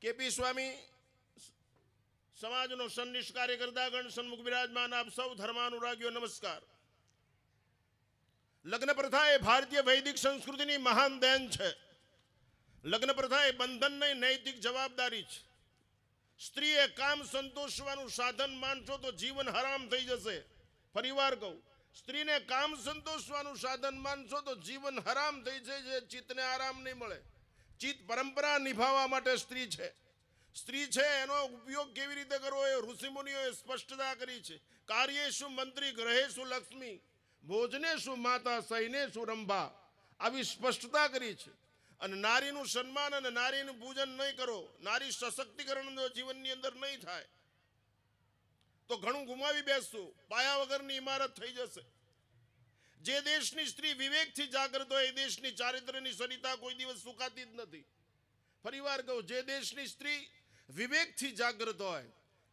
[SPEAKER 3] કેપી સ્વામી સમાજનો સન્નિષ્ઠ કાર્ય કરતા ગણ સન્મુખ બિરાજમાન આપ સૌ ધર્માનુરાગીઓ નમસ્કાર. લગ્ન પ્રથા એ ભારતીય વૈદિક સંસ્કૃતિની મહાન દેન છે. લગ્ન પ્રથા એ બંધનની નૈતિક જવાબદારી છે. સ્ત્રીએ કામ સંતોષવાનું સાધન માનશો તો જીવન હરામ થઈ જશે. ફરીવાર કહું, સ્ત્રીને કામ સંતોષવાનું સાધન માનશો તો જીવન હરામ થઈ જશે. ચિત્તને આરામ નહીં મળે. ચિત્ત પરંપરા નિભાવવા માટે સ્ત્રી છે. સ્ત્રી છે એનો ઉપયોગ કેવી રીતે કરવો એ ઋષિમુનિઓએ સ્પષ્ટતા કરી છે. કાર્યેષુ મંત્રી ગ્રહેષુ લક્ષ્મી ભોજનેષુ માતા સૈનેષુ રંભા, આવી સ્પષ્ટતા કરી છે. અને નારીનું સન્માન અને નારીનું પૂજન નહીં કરો, નારી સશક્તિકરણ જીવનની અંદર નહીં થાય તો ઘણું ગુમાવી બેસશું. પાયા વગરની ઇમારત થઈ જશે. જે દેશની સ્ત્રી વિવેકથી જાગૃત હોય એ દેશની ચારિત્ર્યની સરિતા કોઈ દિવસ સુકાતી જ નથી. ફરીવાર કહું, જે દેશની સ્ત્રી વિવેકથી જાગૃત હોય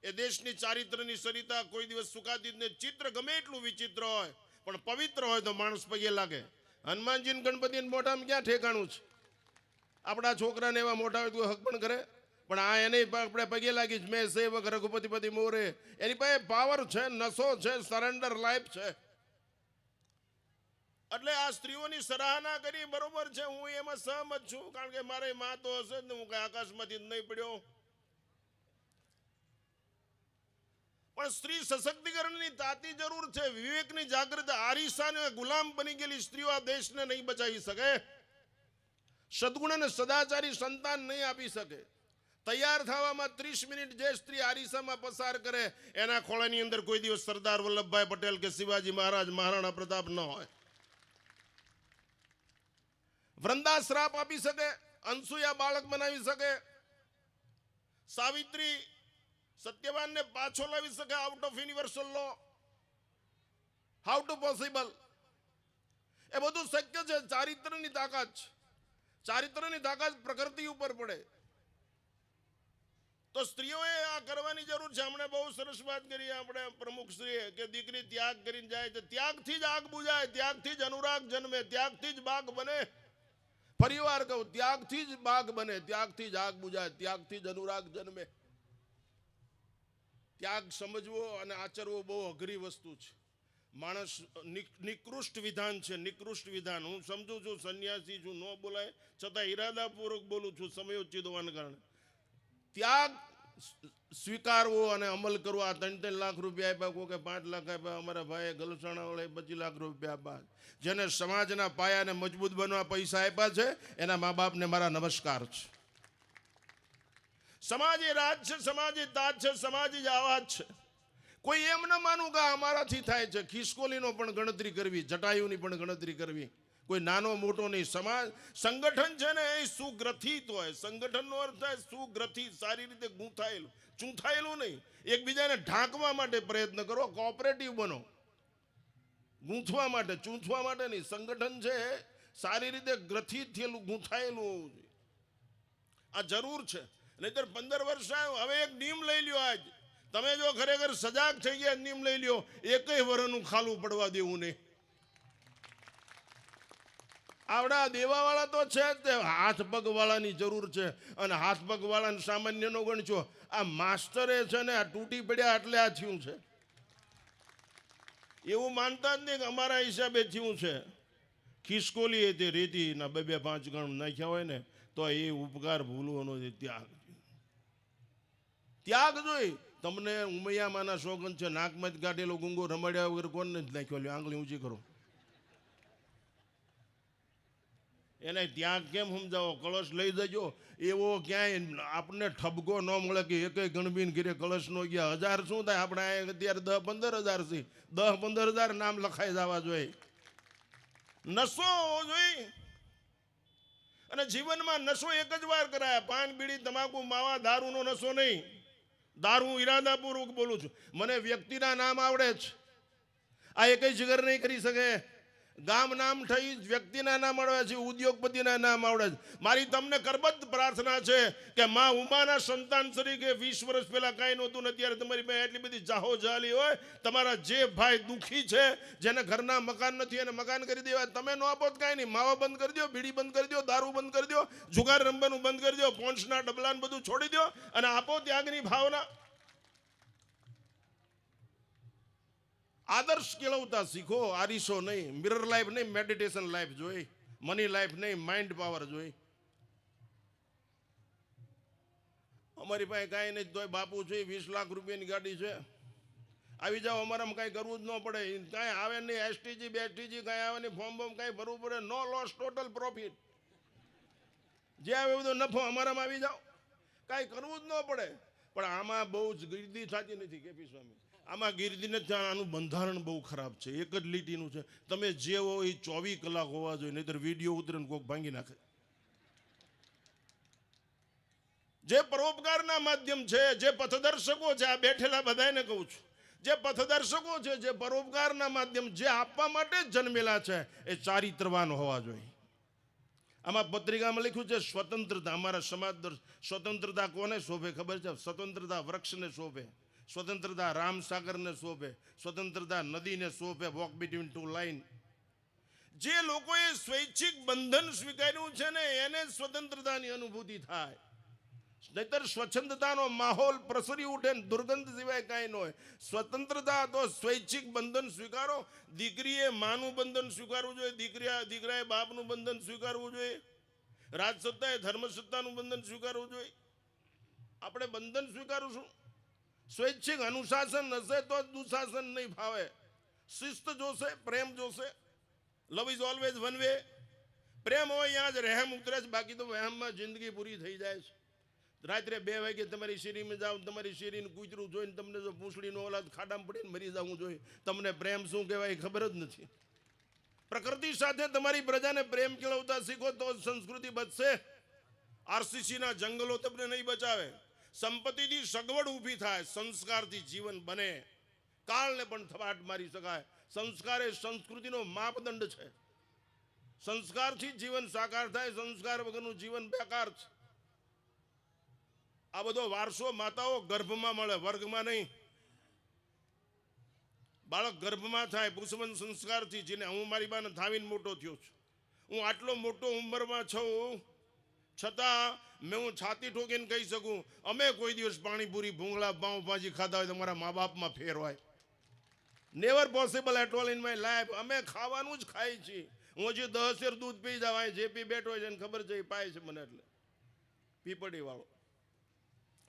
[SPEAKER 3] એ દેશની ચારિત્ર્યની સરિતા કોઈ દિવસ સુકાતી જ નહીં. ચિત્ર ગમે એટલું વિચિત્ર હોય પણ પવિત્ર હોય તો માણસ પગે લાગે. હનુમાનજી ગણપતિ મોઢામાં ક્યાં ઠેકાણું છે? આપણા છોકરાને એવા મોટા હોય તો હક પણ કરે, પણ આ એને આપણે પગે લાગી જ મેં સેવક રઘુપતિપતિ મોરે. એની પાસે પાવર છે, નશો છે, સરેન્ડર લાઈફ છે. એટલે આ સ્ત્રીઓની સરાહના કરી બરોબર છે, હું એમાં સહમત છું. કારણ કે મારે માં તો હશે જ ને, હું કઈ આકાશમાંથી જ નહીં પડ્યો. પણ સ્ત્રી સશક્તિકરણની તાતી જરૂર છે, વિવેકની જાગૃત. આરીસાને ગુલામ બની ગયેલી સ્ત્રીઓ આ દેશને નહીં બચાવી શકે. સદગુણ અને સદાચારી સંતાન નહીં આપી શકે. તૈયાર થવામાં 30 મિનિટ જે સ્ત્રી આરીસામાં પસાર કરે એના ખોળાની અંદર કોઈ દિવસ સરદાર વલ્લભભાઈ પટેલ કે શિવાજી મહારાજ, મહારાણા પ્રતાપ ન હોય. વૃંદા શ્રાપ આપી શકે, અનસુયા બાળક બનાવી શકે, સાવિત્રી સત્યવાનને પાછો લાવી શકે out of universal law. How to possible? એ બધું શક્ય છે. ચારિત્રની તાકાત છે. ચારિત્રની તાકાત પ્રકૃતિ ઉપર પડે તો સ્ત્રીઓએ આ કરવાની જરૂર છે. હમણાં બહુ સરસ વાત કરી આપણે પ્રમુખ શ્રીએ કે દીકરી ત્યાગ કરીને જાય છે. ત્યાગથી જ આગ બુજાય, ત્યાગથી જ અનુરાગ જન્મે, ત્યાગથી જ બાગ બને. ફરીવાર કહું, ત્યાગથી જ બાગ બને, ત્યાગથી જ આગ બુજાય, ત્યાગથી જ અનુરાગ જન્મે. ત્યાગ સમજવો અને આચરવો બહુ અઘરી વસ્તુ છે. માણસ નિકૃષ્ટ વિધાન છે, નિકૃષ્ટ વિધાન. હું સમજુ છું, સંન્યાસી છું, ન બોલાય છતાં ઈરાદાપૂર્વક બોલું છું સમયોચિત હોવાને કારણે. ત્યાગ સ્વીકારવો અને અમલ કરવો. આ 3-3 લાખ રૂપિયા આપ્યા, કોઈ કે 5 લાખ આપ્યા. અમારા ભાઈએ ગલસાણા વડે 25 લાખ રૂપિયા આપ્યા. જેને સમાજના પાયાને મજબૂત બનવા પૈસા આપ્યા છે એના મા બાપને મારા નમસ્કાર છે. સમાજ એ રાજ છે, સમાજ એ તાજ છે, સમાજ જ આવાજ છે. કોઈ એમ ન માનું કે અમારાથી થાય છે. ખિસકોલીનો પણ ગણતરી કરવી, જટાયુની પણ ગણતરી કરવી. કોઈ નાનો મોટો નહીં. સમાજ સંગઠન છે ને એ સુગ્રથિત હોય. સંગઠનનો અર્થ થાય સુગ્રથિત, સારી રીતે ગૂંથાયેલું, ચૂંથાયેલું નહીં. એકબીજાને ઢાંકવા માટે પ્રયત્ન કરો, કોઓપરેટિવ બનો. ગૂંથવા માટે, ચૂંથવા માટે નહીં. સંગઠન છે સારી રીતે ગ્રથિત થયેલું, ગૂંથાયેલું હોવું જોઈએ. આ જરૂર છે. નહીતર 15 વર્ષ આવ્યો. હવે એક નિયમ લઈ લ્યો. આજ તમે જો ખરેખર સજાગ થઈ ગયા, નિયમ લઈ લ્યો, એકય વર્ષનું ખાલું પડવા દેવું નહીં. આવડા દેવાવાળા તો છે જ, હાથ પગ વાળાની જરૂર છે. અને હાથ પગ વાળાને સામાન્ય નો ગણશો. આ માસ્ટરે છે ને આ તૂટી પડ્યા એટલે આ થયું છે. એવું માનતા જ નહીં કે અમારા હિસાબે થયું છે. ખિસકોલી તે રેતીના 2-5 ગણ નાખ્યા હોય ને તો એ ઉપકાર ભૂલવાનો છે. ત્યાગ જોઈ. તમને ઉમૈયામાના સોગંદ છે, નાકમાં જ કાઢેલો ગુંગો રમાડ્યા વગર કોને જ નાખ્યો? લ્યો આંગળી ઊંચી કરો. એને ત્યાગ કેમ સમજાવો? કળશ લઈ જજો. એવો ક્યાંય આપણને ઠપકો ન મળે કે એકેય ગણબીન ઘીરે કળશ નો ગયા. 1000 શું થાય? આપણે અત્યારે 10-15 હજાર છે. 10-15 હજાર નામ લખાઈ જવા જોઈએ. નશો હોવો જોઈએ. અને જીવનમાં નશો એક જ વાર કરાય. પાન, બીડી, તમાકુ, માવા, દારૂનો નશો નહીં. દારૂ ઈરાદાપૂર્વક બોલું છું. મને વ્યક્તિના નામ આવડે છે. આ એકય જીગર નહીં કરી શકે. ગામ નામ થઈ વ્યક્તિના નામ આવડે છે, ઉદ્યોગપતિના નામ આવડે છે. મારી તમને કરબદ્ધ પ્રાર્થના છે કે માં ઉમાના સંતાન તરીકે 20 વર્ષ પહેલા કાંઈ નહોતું ને અત્યારે તમારી પાસે એટલી બધી જાહો જાલી હોય. તમારા જે ભાઈ દુઃખી છે, જેને ઘરના મકાન નથી એને મકાન કરી દેવા. તમે નો આપો કાંઈ નહીં. માવા બંધ કરી દો, બીડી બંધ કરી દો, દારૂ બંધ કરી દો, જુગાર રમવાનું બંધ કરી દો, પોન્સના ડબલાને બધું છોડી દો અને આપો ત્યાગની ભાવના. આદર્શ કેળવતા શીખો, આરીસો નહીં, મિરર લાઈફ નહીં, મેડિટેશન લાઈફ જોઈ, મની લાઈફ નહીં, માઇન્ડ પાવર જોઈ. અમારી પાસે કાંઈ નહીં તોય બાપુ છે, 20 લાખ રૂપિયાની ગાડી છે, આવી જાઓ, અમારામાં કાંઈ કરવું જ ન પડે, કાંઈ આવે નહીં, એસટીજી બેસટીજી કાંઈ આવે નહીં, ફોર્મ બોર્મ કાંઈ ભરવું પડે, નો લોસ, ટોટલ પ્રોફિટ, જે આવે બધો નફો અમારામાં આવી જાઓ, કાંઈ કરવું જ ન પડે. પણ આમાં બહુ જ ગીર્દી થતી નથી કેપી સ્વામી, આમાં ગીર્દીને ત્યાં આનું બંધારણ બહુ ખરાબ છે, એક જ લીટીનું છે, તમે જે હો એ 24 કલાક હોવા જોઈએ, નહીતર વિડીયો ઉતરે ને કોઈક ભાંગી નાખે. જે પરોપકારના માધ્યમ છે, જે પથદર્શકો છે, આ બેઠેલા બધાને કહું છું, જે પથદર્શકો છે, જે પરોપકારના માધ્યમ, જે આપવા માટે જ જન્મેલા છે, એ ચારિત્રવાન હોવા જોઈએ. આમાં પત્રિકામાં લખ્યું છે સ્વતંત્રતા, અમારા સમાજ સ્વતંત્રતા કોને શોભે ખબર છે? સ્વતંત્રતા વૃક્ષને શોભે, સ્વતંત્રતા રામસાગરને શોભે, સ્વતંત્રતા નદીને શોભે, વોક બિટવીન ટુ લાઈન. જે લોકોએ સ્વૈચ્છિક બંધન સ્વીકાર્યું છે ને એને સ્વતંત્રતાની અનુભૂતિ થાય, નહીતર સ્વચ્છંદતાનો માહોલ પ્રસરી ઉઠે ને દુર્ગંધ સિવાય કાંઈ ન હોય. સ્વતંત્રતા તો સ્વૈચ્છિક બંધન સ્વીકારો, દીકરીએ માનું બંધન સ્વીકારવું જોઈએ, દીકરાએ બાપનું બંધન સ્વીકારવું જોઈએ, રાજસત્તાએ ધર્મસત્તાનું બંધન સ્વીકારવું જોઈએ. આપણે બંધન સ્વીકારશું, સ્વૈચ્છિક અનુશાસન હશે તો જ દુશાસન નહીં ફાવે. શિસ્ત જોશે, પ્રેમ જોશે. Love is always one way. પ્રેમ હોય ત્યાં જ રહેમ ઉતરે છે, બાકી તો વહેમમાં જિંદગી પૂરી થઈ જાય છે. રાત્રે 2 વાગે તમારી શેરીમાં જાઓ, તમારી શેરીનું કૂતરું જોઈને તમને જો પૂંછડીનો ઓલાદ ખાડામાં પડીને મરી જવું જોઈએ, તમને પ્રેમ શું કહેવાય ખબર જ નથી. પ્રકૃતિ સાથે તમારી પ્રજાને પ્રેમ કેળવતા શીખો તો સંસ્કૃતિ બચશે. આરસીસીના જંગલો તમને નહીં બચાવે. સંપત્તિથી સગવડ ઊભી થાય, સંસ્કારથી જીવન બને. કાળને પણ થપાટ મારી શકાય. સંસ્કાર એ સંસ્કૃતિનો માપદંડ છે. સંસ્કારથી જીવન સાકાર થાય, સંસ્કાર વગરનું જીવન બેકાર છે. આ બધો વારસો માતાઓ ગર્ભમાં મળે, વર્ગમાં નહીં. બાળક ગર્ભમાં થાય પુષ્પન સંસ્કારથી, જેને હું મારી બાને થાવીને મોટો થયો છું. હું આટલો મોટો ઉંમરમાં છું છતાં મેં હું છાતી ઠોકીને કહી શકું, અમે કોઈ દિવસ પાણીપુરી, ભૂંગળા, પાઉંભાજી ખાધા હોય તો મારા મા બાપમાં ફેર હોય. Never possible at all in my life. અમે ખાવાનું જ ખાઈ છીએ. હું હજી 10 શેર દૂધ પી જાવ, જે પી બેઠો હોય એને ખબર છે, એ પાય છે મને, એટલે પીપડી વાળો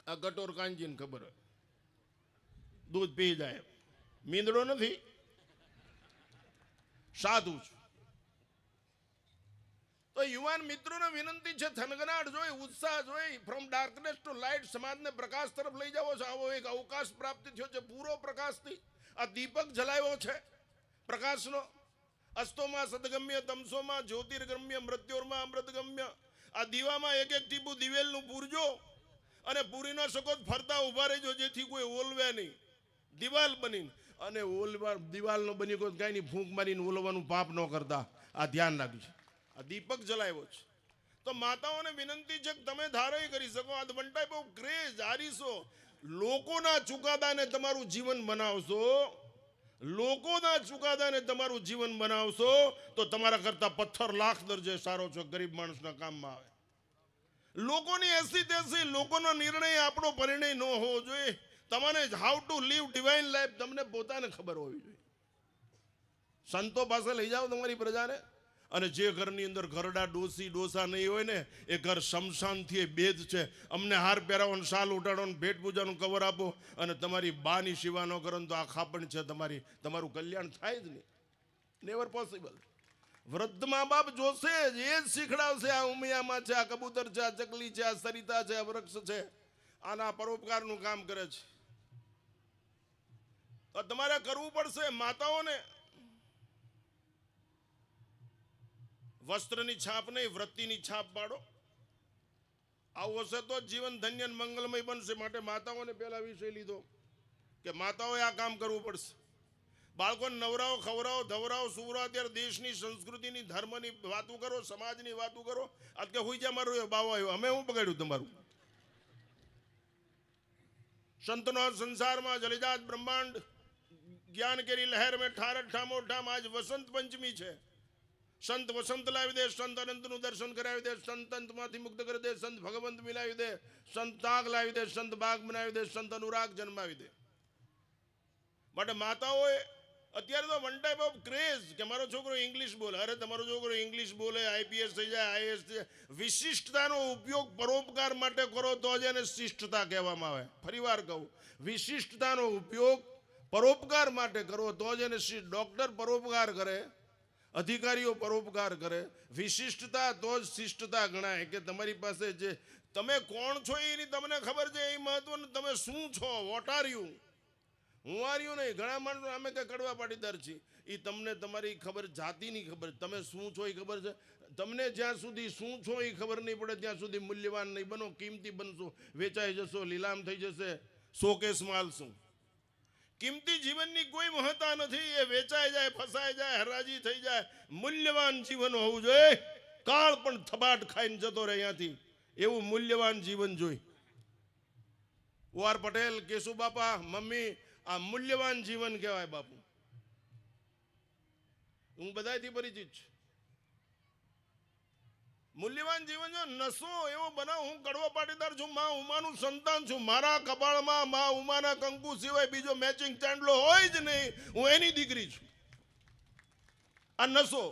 [SPEAKER 3] આ ગટોર કાંજીને ખબર હોય, દૂધ પી જાય. મીંદડો નથી, સાધુ છું. તો યુવાન મિત્રોને વિનંતી છે, થનગનાટ જોઈ, ઉત્સાહ જોઈ, ફ્રોમ ડાર્કનેસ ટુ લાઇટ, સમાજને પ્રકાશ તરફ લઈ જાવો છે. આવો એક અવકાશ પ્રાપ્ત થયો છે, પૂરો પ્રકાશથી. આ દીપક જલાવ્યો છે પ્રકાશનો. અસ્તોમાં સદગમ્ય, તમસોમાં જ્યોતિર્ગમ્ય, મૃત્યોરમાં અમૃતગમ્ય. આ દીવામાં એક એક ટીપું દિવેલનું પૂરજો અને પૂરી ન શકો ફરતા ઉભા રહેજો, જેથી કોઈ ઓલવે નહીં. દિવાલ બનીને અને ઓલવા દિવાલ ન બની કોઈ કાંઈ નહીં, ફૂંક મારીને ઓલવાનું પાપ ન કરતા. આ ધ્યાન રાખજો. આ દીપક જલાવ્યો છે. તો માતાઓને વિનંતી છે કે તમે ધારય કરી શકો. આ વન ટાઈપ ઓફ ક્રેઝ, આરીસો. લોકોના ચુકાદાને તમારું જીવન બનાવશો, લોકોના ચુકાદાને તમારું જીવન બનાવશો તો તમારા કરતા પથ્થર લાખ દરજે સારો છો, ગરીબ માણસના કામમાં આવે. લોકોની એસી તેસી, લોકોનો નિર્ણય આપણો પરિણય ન હોવો જોઈએ. તમારે how to live divine life તમને પોતાને ખબર હોવી જોઈએ. સંતો પાસે લઈ જાઓ તમારી પ્રજાને. અને જે ઘરની અંદર ઘરડા ડોસી ડોસા નહીં હોય ને, એ ઘર શમશાનથી એ બેદ છે. અમને હાર પહેરાવો, શાલ ઉટાડો, ભેટ પૂજાનું કવર આપો અને તમારી બાની સેવા ન કરો તો આ ખાપણ છે તમારું કલ્યાણ થાય જ નહીં. Never possible. વૃદ્ધ મા બાપ જોશે, એ જ શીખડાવશે. આ ઉમિયામાં છે, આ કબૂતર છે, આ ચકલી છે, આ સરિતા છે, આ વૃક્ષ છે, આના પરોપકારનું કામ કરે છે. તો તમારે કરવું પડશે. માતાઓને વસ્ત્રની છાપ નહીં, વૃત્તિની છાપ પાડો. આવું હશે તો જીવન ધન્ય મંગલમય બનશે. માટે માતાઓને પહેલા વિષય લીધો કે માતાઓએ આ કામ કરવું પડશે. બાળકોને નવરાવો, ખવરાવો, ધવરાવો, સુવરાવો. અત્યારે દેશની સંસ્કૃતિની, ધર્મની વાતો કરો, સમાજની વાતો કરો. આજ કે હુઈ જા મારું બાવો આવ્યો, અમે શું પકડ્યું તમારું? સંતનો સંસારમાં જલિજાત બ્રહ્માંડ જ્ઞાન કેરી લહેર મેં ઠાર ઠામો ઠામ. આજ વસંત પંચમી છે. સંત વસંત લાવી દે, સંત અનંતનું દર્શન કરાવી દે, સંત અંતમાંથી મુક્ત કરી દે, સંત ભગવંત મિલાવી દે, સંત તાગ લાવી દે, સંત બાગ બનાવી દે, સંત અનુરાગ જન્માવી દે. માટે માતાઓએ અત્યારે તો વન ટાઈપ ઓફ ક્રેઝ કે મારો છોકરો ઇંગ્લિશ બોલે. અરે તમારો છોકરો ઇંગ્લિશ બોલે, આઈપીએસ થઈ જાય, આઈએસ થઈ જાય. વિશિષ્ટતાનો ઉપયોગ પરોપકાર માટે કરો તો જ એને શિષ્ટતા કહેવામાં આવે. ફરીવાર કહું, વિશિષ્ટતાનો ઉપયોગ પરોપકાર માટે કરો તો જ એને ડૉક્ટર પરોપકાર કરે, અધિકારીઓ પરોપકાર કરે. વિશિષ્ટતા તો જ શિષ્ટતા ગણાય કે તમારી પાસે જે તમે કોણ છો એની તમને ખબર છે, એ મહત્વનું. તમે શું છો, વોટ આર યુ. હું આર્યું નહીં. ઘણા માણસો અમે કંઈ કડવા પાટીદાર છીએ, એ તમને તમારી ખબર, જાતિની ખબર, તમે શું છો એ ખબર છે. તમને જ્યાં સુધી શું છો એ ખબર નહીં પડે ત્યાં સુધી મૂલ્યવાન નહીં બનો, કિંમતી બનશો, વેચાઈ જશો, લીલામ થઈ જશે, શોકેસમાં હાલશું. કિંમતી જીવનની કોઈ મહત્તા નથી. એ વેચાઈ જાય, ફસાઈ જાય, હરાજી થઈ જાય. મૂલ્યવાન જીવન હોવું જોઈએ. કાળ પણ થબાટ ખાઈને જતો રહે અહીંયાથી, એવું મૂલ્યવાન જીવન જોઈ. OR પટેલ, કેશુ બાપા, મમ્મી, આ મૂલ્યવાન જીવન કહેવાય બાપુ. હું બધાથી પરિચિત છું. મૂલ્યવાન જીવન જો નશો એવો બનાવ. હું કડવો પાટીદાર છું, મા ઉમાનું સંતાન છું. મારા કપાળમાં મા ઉમાના કંકુ સિવાય બીજો મેચિંગ ચાંદલો હોય જ નહીં. હું એની દીકરી છું. આ નશો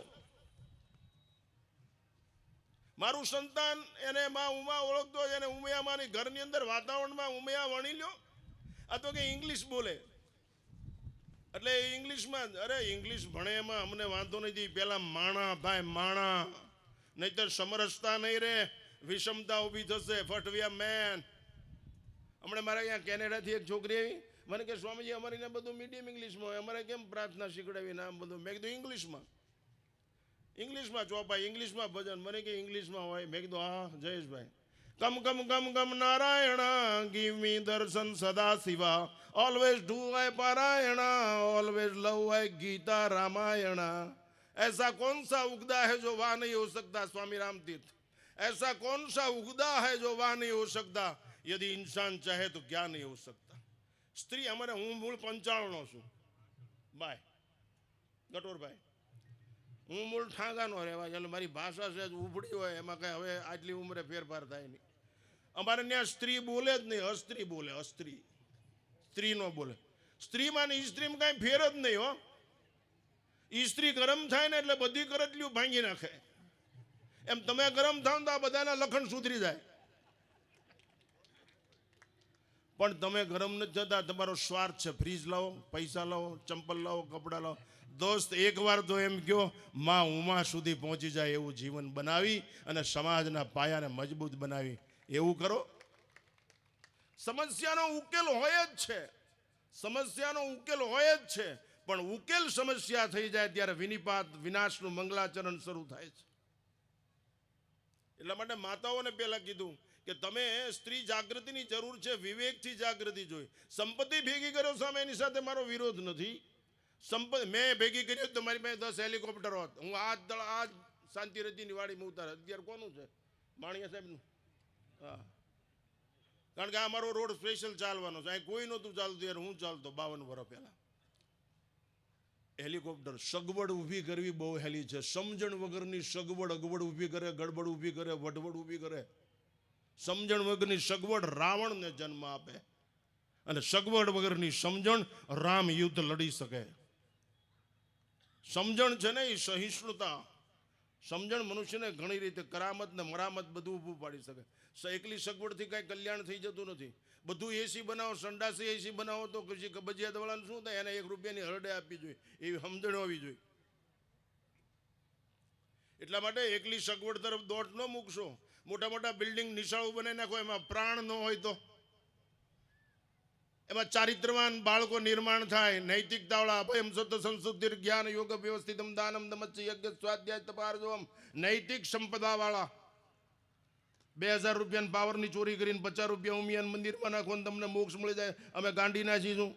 [SPEAKER 3] મારું સંતાન એને મા ઉમા ઓળખતો, એને ઉમિયામાની ઘરની અંદર વાતાવરણમાં ઉમિયા વણી લ્યો. આ તો કે ઇંગ્લિશ બોલે એટલે ઇંગ્લિશમાં. અરે ઇંગ્લિશ ભણે એમાં અમને વાંધો નથી. પેલા માણા થાય, માણા, નહીતર સમરસતા નહીં રે, વિષમતા ઊભી થશે. ફટવ્યા મેન. હમણાં મારા અહીંયા કેનેડાથી એક છોકરી આવી, મને કે સ્વામીજી અમારીને બધું મીડિયમ ઇંગ્લિશમાં હોય, અમારે કેમ પ્રાર્થના શીખડાવી નામ બધું. મેં કીધું ઇંગ્લિશમાં ચોપાઈ, ઇંગ્લિશમાં ભજન. મને કે ઇંગ્લિશમાં હોય. મેં કીધું હા Jayeshbhai. Come come come come Narayan, give me darshan Sada Shiva, always do I parayana, always love I Gita Ramayana. ऐसा कौन सा उगदा है जो वाह नहीं हो सकता, स्वामी राम तीर्थ. ऐसा कौन सा उगदा है जो वाह नहीं हो सकता, यदि इंसान चाहे तो क्या नहीं हो सकता. સ્ત્રી અમારે, હું મૂળ 95 છું બાય ગટોરભાઈ. હું મૂળ ઠાંગાનો રહેવા, એટલે મારી ભાષા છે ઉભડી હોય એમાં કાંઈ હવે આટલી ઉંમરે ફેરફાર થાય નહીં. અમારે ત્યાં સ્ત્રી બોલે જ નહીં, અસ્ત્રી બોલે. અસ્ત્રી, સ્ત્રી નો બોલે. સ્ત્રીમાં ને સ્ત્રીમાં કાંઈ ફેર જ નહીં હો. સ્ત્રી ગરમ થાય ને એટલે બધી કરટલીઓ ભાંગી નાખે. એમ તમે ગરમ થાવ તો આ બધાના લખણ સુધરી જાય. પણ તમે ગરમ નથી થતા, તમારો સ્વાર્થ છે. ફ્રીજ લાવો, પૈસા લાવો, ચંપલ લાવો, કપડાં લાવો. દોસ્ત એકવાર તો એમ કહો, માં ઉમા સુધી પહોંચી જાય એવું જીવન બનાવી અને સમાજના પાયાને મજબૂત બનાવી એવું કરો. સમસ્યાનો ઉકેલ હોય જ છે, સમસ્યાનો ઉકેલ હોય જ છે. પણ ઉકેલ સમસ્યા થઈ જાય ત્યારે વિનિપાત, વિનાશનું મંગલાચરણ શરૂ થાય છે. એટલા માટે માતાઓને પહેલા કીધું કે તમે સ્ત્રી જાગૃતિની જરૂર છે, વિવેકથી જાગૃતિ જોઈ. સંપત્તિ ભેગી કર્યો સામે એની સાથે મારો વિરોધ નથી. સંપત્તિ મેં ભેગી કરી તો મારી પાસે 10 હેલિકોપ્ટર હોત. હું આ શાંતિરતીની વાડીમાં ઉતાર. અત્યારે કોનું છે? માણિયા સાહેબનું. હા, કારણ કે આ મારો રોડ સ્પેશિયલ ચાલવાનો છે. અહીં કોઈ નહોતું ચાલતું યાર, હું ચાલતો 52 વર્ષ પહેલા. હેલિકોપ્ટર સગવડ ઊભી કરવી બહુ હેલી છે. સમજણ વગરની સગવડ અગવડ ઊભી કરે, ગડબડ ઊભી કરે, વટવડ ઊભી કરે. સમજણ વગરની સગવડ રાવણને જન્મ આપે, અને સગવડ વગરની સમજણ રામ યુદ્ધ લડી શકે. સમજણ છે ને એ સહિષ્ણુતા. સમજણ મનુષ્યને ઘણી રીતે કરામત ને મરામત બધું ઊભું પાડી શકે. એકલી સગવડથી કાંઈ કલ્યાણ થઈ જતું નથી. બધું એસી બનાવો, સંડાસી એસી બનાવો તો પછી કબજિયાત વાળાને શું થાય? એને 1 રૂપિયાની હરડે આપવી જોઈએ, એવી સમજણ હોવી જોઈએ. એટલા માટે એકલી સગવડ તરફ દોટ ન મૂકશો. મોટા મોટા બિલ્ડિંગ નિશાળો બનાવી નાખો, એમાં પ્રાણ ન હોય તો એમાં ચારિત્રવાન બાળકો નિર્માણ થાય. નૈતિકતાવાળા અભયમ સત્ય સંશુદ્ધિ જ્ઞાન યોગ વ્યવસ્થિતમ દાનમ દમચ્ચ યજ્ઞ સ્વાધ્યાય તપારજોમ. નૈતિક સંપદાવાળા. 2000 રૂપિયાની પાવરની ચોરી કરીને 50 રૂપિયા ઉમિયાન મંદિરમાં નાખો ને તમને મોક્ષ મળી જાય. અમે ગાંડી નાખીશું.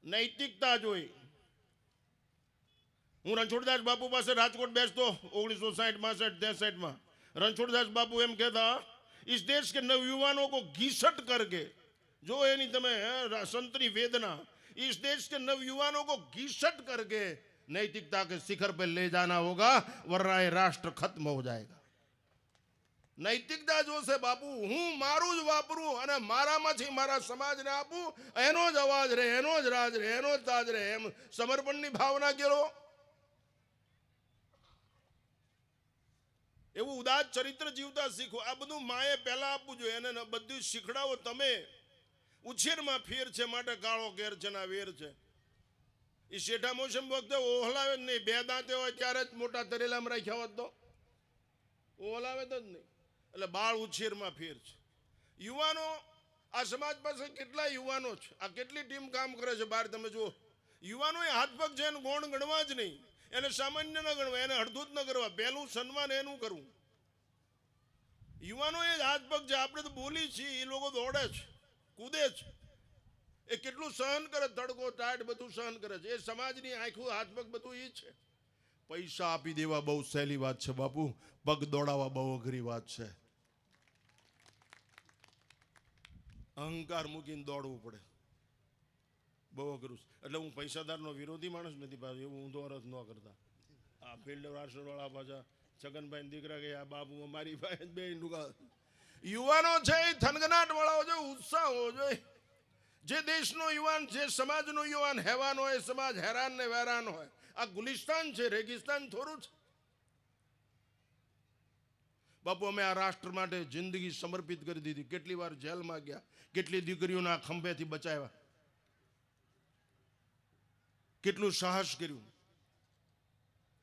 [SPEAKER 3] નૈતિકતા જોઈ. હું રણછોડદાસ બાપુ પાસે રાજકોટ બેસતો 1960, 62, 63. રણછોડદાસ બાપુ એમ કહેતા, इस देश के नवयुवानों को घीसट करके, जो एनी तमे संतरी वेदना, इस देश के नवयुवानों को घीसट करके नैतिकता के शिखर पर ले जाना होगा, वरना ये राष्ट्र खत्म हो जाएगा. નૈતિકતા જોશે બાપુ. હું મારું જ વાપરું અને મારામાંથી મારા સમાજને આપું, એનો જ અવાજ રહે, એનો જ રાજ રહે, એનો જ તાજ રહે. એમ સમર્પણની ભાવના કેળવો. એવું ઉદાત ચરિત્ર જીવતા શીખો. આ બધું માએ પહેલા આપવું જોઈએ, એને બધું શીખડાવો. તમે ઉછેરમાં ફેર છે માટે કાળો કેર છે ના વેર છે. એ શેઠા મોસમ વખતે ઓહલાવે જ નહીં. 2 દાંતે હોય ત્યારે જ મોટા તરેલામાં રાખ્યા હોત તો ઓહલાવે તો જ નહીં. એટલે બાળ ઉછેરમાં ફેર છે. યુવાનો, આ સમાજ પાસે કેટલા યુવાનો છે, આ કેટલી ટીમ કામ કરે છે બહાર તમે જુઓ. યુવાનો એ હાથ પગ છે એને ગૌણ ગણવા જ નહીં, એને સામાન્ય ન ગણવા, એને અડધું જ ન કરવા. પહેલું સન્માન એનું કરવું. યુવાનો એ જ હાથ પગ છે. આપણે તો બોલી છીએ, એ લોકો દોડે છે, કૂદે છે. એ કેટલું સહન કરે, તડકો ટાટ બધું સહન કરે છે. એ સમાજની આંખું હાથ પગ બધું એ છે. પૈસા આપી દેવા બહુ સહેલી વાત છે બાપુ, પગ દોડાવવા બહુ અઘરી વાત છે. અહંકાર મૂકીને દોડવું પડે, બહુ અઘરું છે. એટલે હું પૈસાદારનો વિરોધી માણસ નથી પાછો, એવું ઊંધો અર્થ ન કરતા. આ ફિલ્ડ વાળા પાછા છગનભાઈ દીકરા કે આ બાપુ અમારી પાસે બે યુવાનો છે એ થનગનાટ વાળાઓ જોઈએ, ઉત્સાહ હોવો જોઈએ. જે દેશનો યુવાન, જે સમાજનો યુવાન હેવાન હોય, સમાજ હેરાન ને વેરાન હોય. આ ગુલિસ્તાન છે, રેગિસ્તાન થોડું છે બાપુ. અમે આ રાષ્ટ્ર માટે જિંદગી સમર્પિત કરી દીધી. કેટલી વાર જેલમાં ગયા, કેટલી દીકરીઓના ખંભેથી બચાવ્યા, કેટલું સાહસ કર્યું,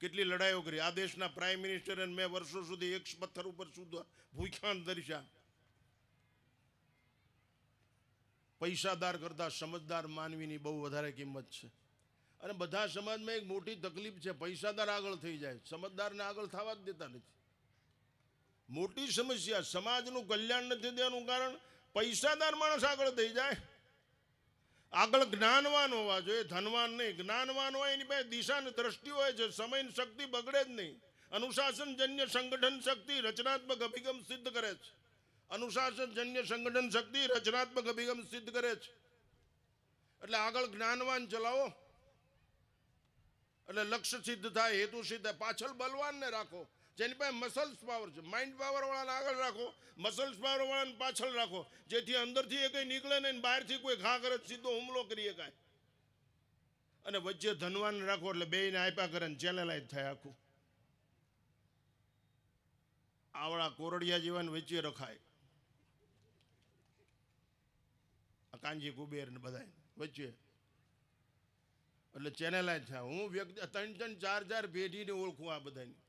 [SPEAKER 3] કેટલી લડાઈઓ કરી. આ દેશના પ્રાઇમ મિનિસ્ટર અને મેં વર્ષો સુધી એક પથ્થર ઉપર સુધા ભૂખ્યા દર્શ્યા. પૈસાદાર કરતા સમજદાર માનવીની બહુ વધારે કિંમત છે. અને બધા સમાજમાં એક મોટી તકલીફ છે, પૈસાદાર આગળ થઈ જાય, સમજદારને આગળ થવા જ દેતા નથી. મોટી સમસ્યા. સમાજનું કલ્યાણ નથી દેવાનું કારણ પૈસાદાર માણસ આગળ થઈ જાય. આગળ જ્ઞાનવાન હોવા જોઈએ, ધનવાન નહીં. જ્ઞાનવાન હોય એની પાસે દિશા ને દ્રષ્ટિ હોય છે, સમયની શક્તિ બગડે જ નહીં. અનુશાસનજન્ય સંગઠન શક્તિ રચનાત્મક અભિગમ સિદ્ધ કરે છે. અનુશાસનજન્ય સંગઠન શક્તિ રચનાત્મક અભિગમ સિદ્ધ કરે છે. એટલે આગળ જ્ઞાનવાન ચલાવો એટલે લક્ષ્ય સિદ્ધ થાય, હેતુ સિદ્ધ થાય. પાછળ બલવાનને રાખો, જેની પાસે મસલ્સ પાવર છે. માઇન્ડ પાવર વાળાને આગળ રાખો, મસલ્સ પાવર વાળાને પાછળ રાખો, જેથી અંદરથી એ કંઈ નીકળે નહીં, બહારથી કોઈ ઘા કરે સીધો હુમલો કરીએ કાંઈ. અને વચ્ચે ધનવાન રાખો એટલે બેયને આપ્યા કરે ને ચેલેલાઈજ થાય આખું. આવડા કોરડિયા જીવન વચ્ચે રખાય. કાંજી કુબેર ને બધા વચ્ચે એટલે ચેનેલાઈજ થાય. હું વ્યક્તિ 3-3, 4-4 પેઢીને ઓળખું આ બધાની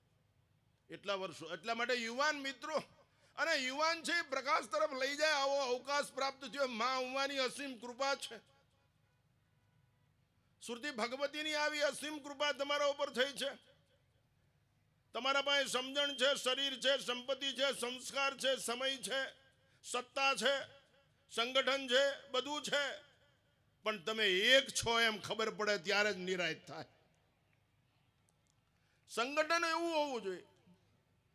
[SPEAKER 3] એટલા વર્ષો. એટલા માટે યુવાન મિત્રો અને યુવાન છે પ્રકાશ તરફ લઈ જાય આવો અવકાશ પ્રાપ્ત થયો. મા ઉમાની અસીમ કૃપા છે, સુરતી ભગવતીની આવી અસીમ કૃપા તમારા ઉપર થઈ છે. તમારા પાસે સમજણ છે, શરીર છે, સંપત્તિ છે, સંસ્કાર છે, સમય છે, સત્તા છે, સંગઠન છે, બધું છે. પણ તમે એક છો એમ ખબર પડે ત્યારે જ નિરાશ થાય. સંગઠન એવું હોવું જોઈએ,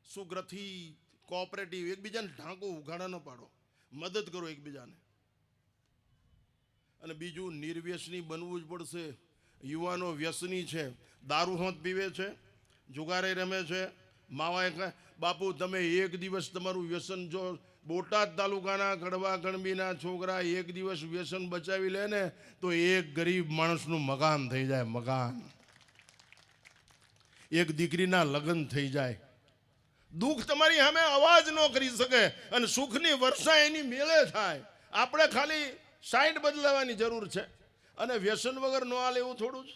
[SPEAKER 3] સુગ્રથી કોઓપરેટિવ, એકબીજાને ઢાંકો ઉઘાડા ન પાડો, મદદ કરો એકબીજાને. અને બીજું નિર્વ્યસની બનવું જ પડશે. યુવાનો વ્યસની છે, દારૂ હોત પીવે છે, જુગારે રમે છે, માવાએ. બાપુ તમે એક દિવસ તમારું વ્યસન, જો બોટાદ તાલુકાના કડવા કણબીના છોકરા એક દિવસ વ્યસન બચાવી લે ને તો એક ગરીબ માણસનું મકાન થઈ જાય, મકાન. એક દીકરીના લગ્ન થઈ જાય. દુઃખ તમારી સામે અવાજ ન કરી શકે અને સુખની વર્ષા એની મેળે થાય. આપણે ખાલી સાઈડ બદલાવાની જરૂર છે. અને વ્યસન વગર ન હાલે એવું થોડું જ,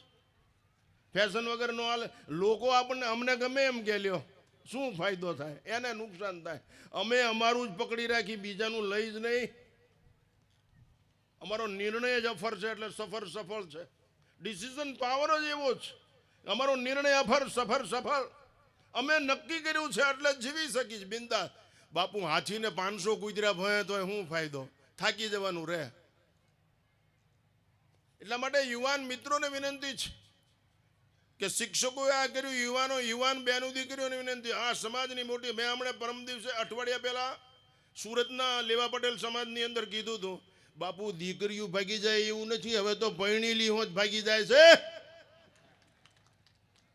[SPEAKER 3] ફેશન વગર ન હાલે. લોકો આપણને અમને ગમે એમ કે લ્યો, શું ફાયદો થાય, એને નુકસાન થાય. અમે અમારું જ પકડી રાખી, બીજાનું લઈ જ નહીં. અમારો નિર્ણય જ અફર છે એટલે સફર સફળ છે. ડિસિઝન પાવર જ એવો છે. અમારો નિર્ણય અફર, સફર સફળ. અમે નક્કી કર્યું છે એટલે જીવી શકીશ બિંદાસ. બાપુ હાથીને 500 કૂતરા ભય તો શું ફાયદો, થાકી જવાનું રહે. એટલા માટે યુવાન મિત્રોને વિનંતી છે કે શિક્ષકોએ આ કર્યું, યુવાન બહેનો દીકરીઓને વિનંતી. આ સમાજની મોટી, મેં હમણાં પરમ દિવસે અઠવાડિયા પહેલા સુરતના લેવા પટેલ સમાજની અંદર કીધું હતું, બાપુ દીકરીઓ ભાગી જાય એવું નથી, હવે તો પરણેલી હોત ભાગી જાય છે.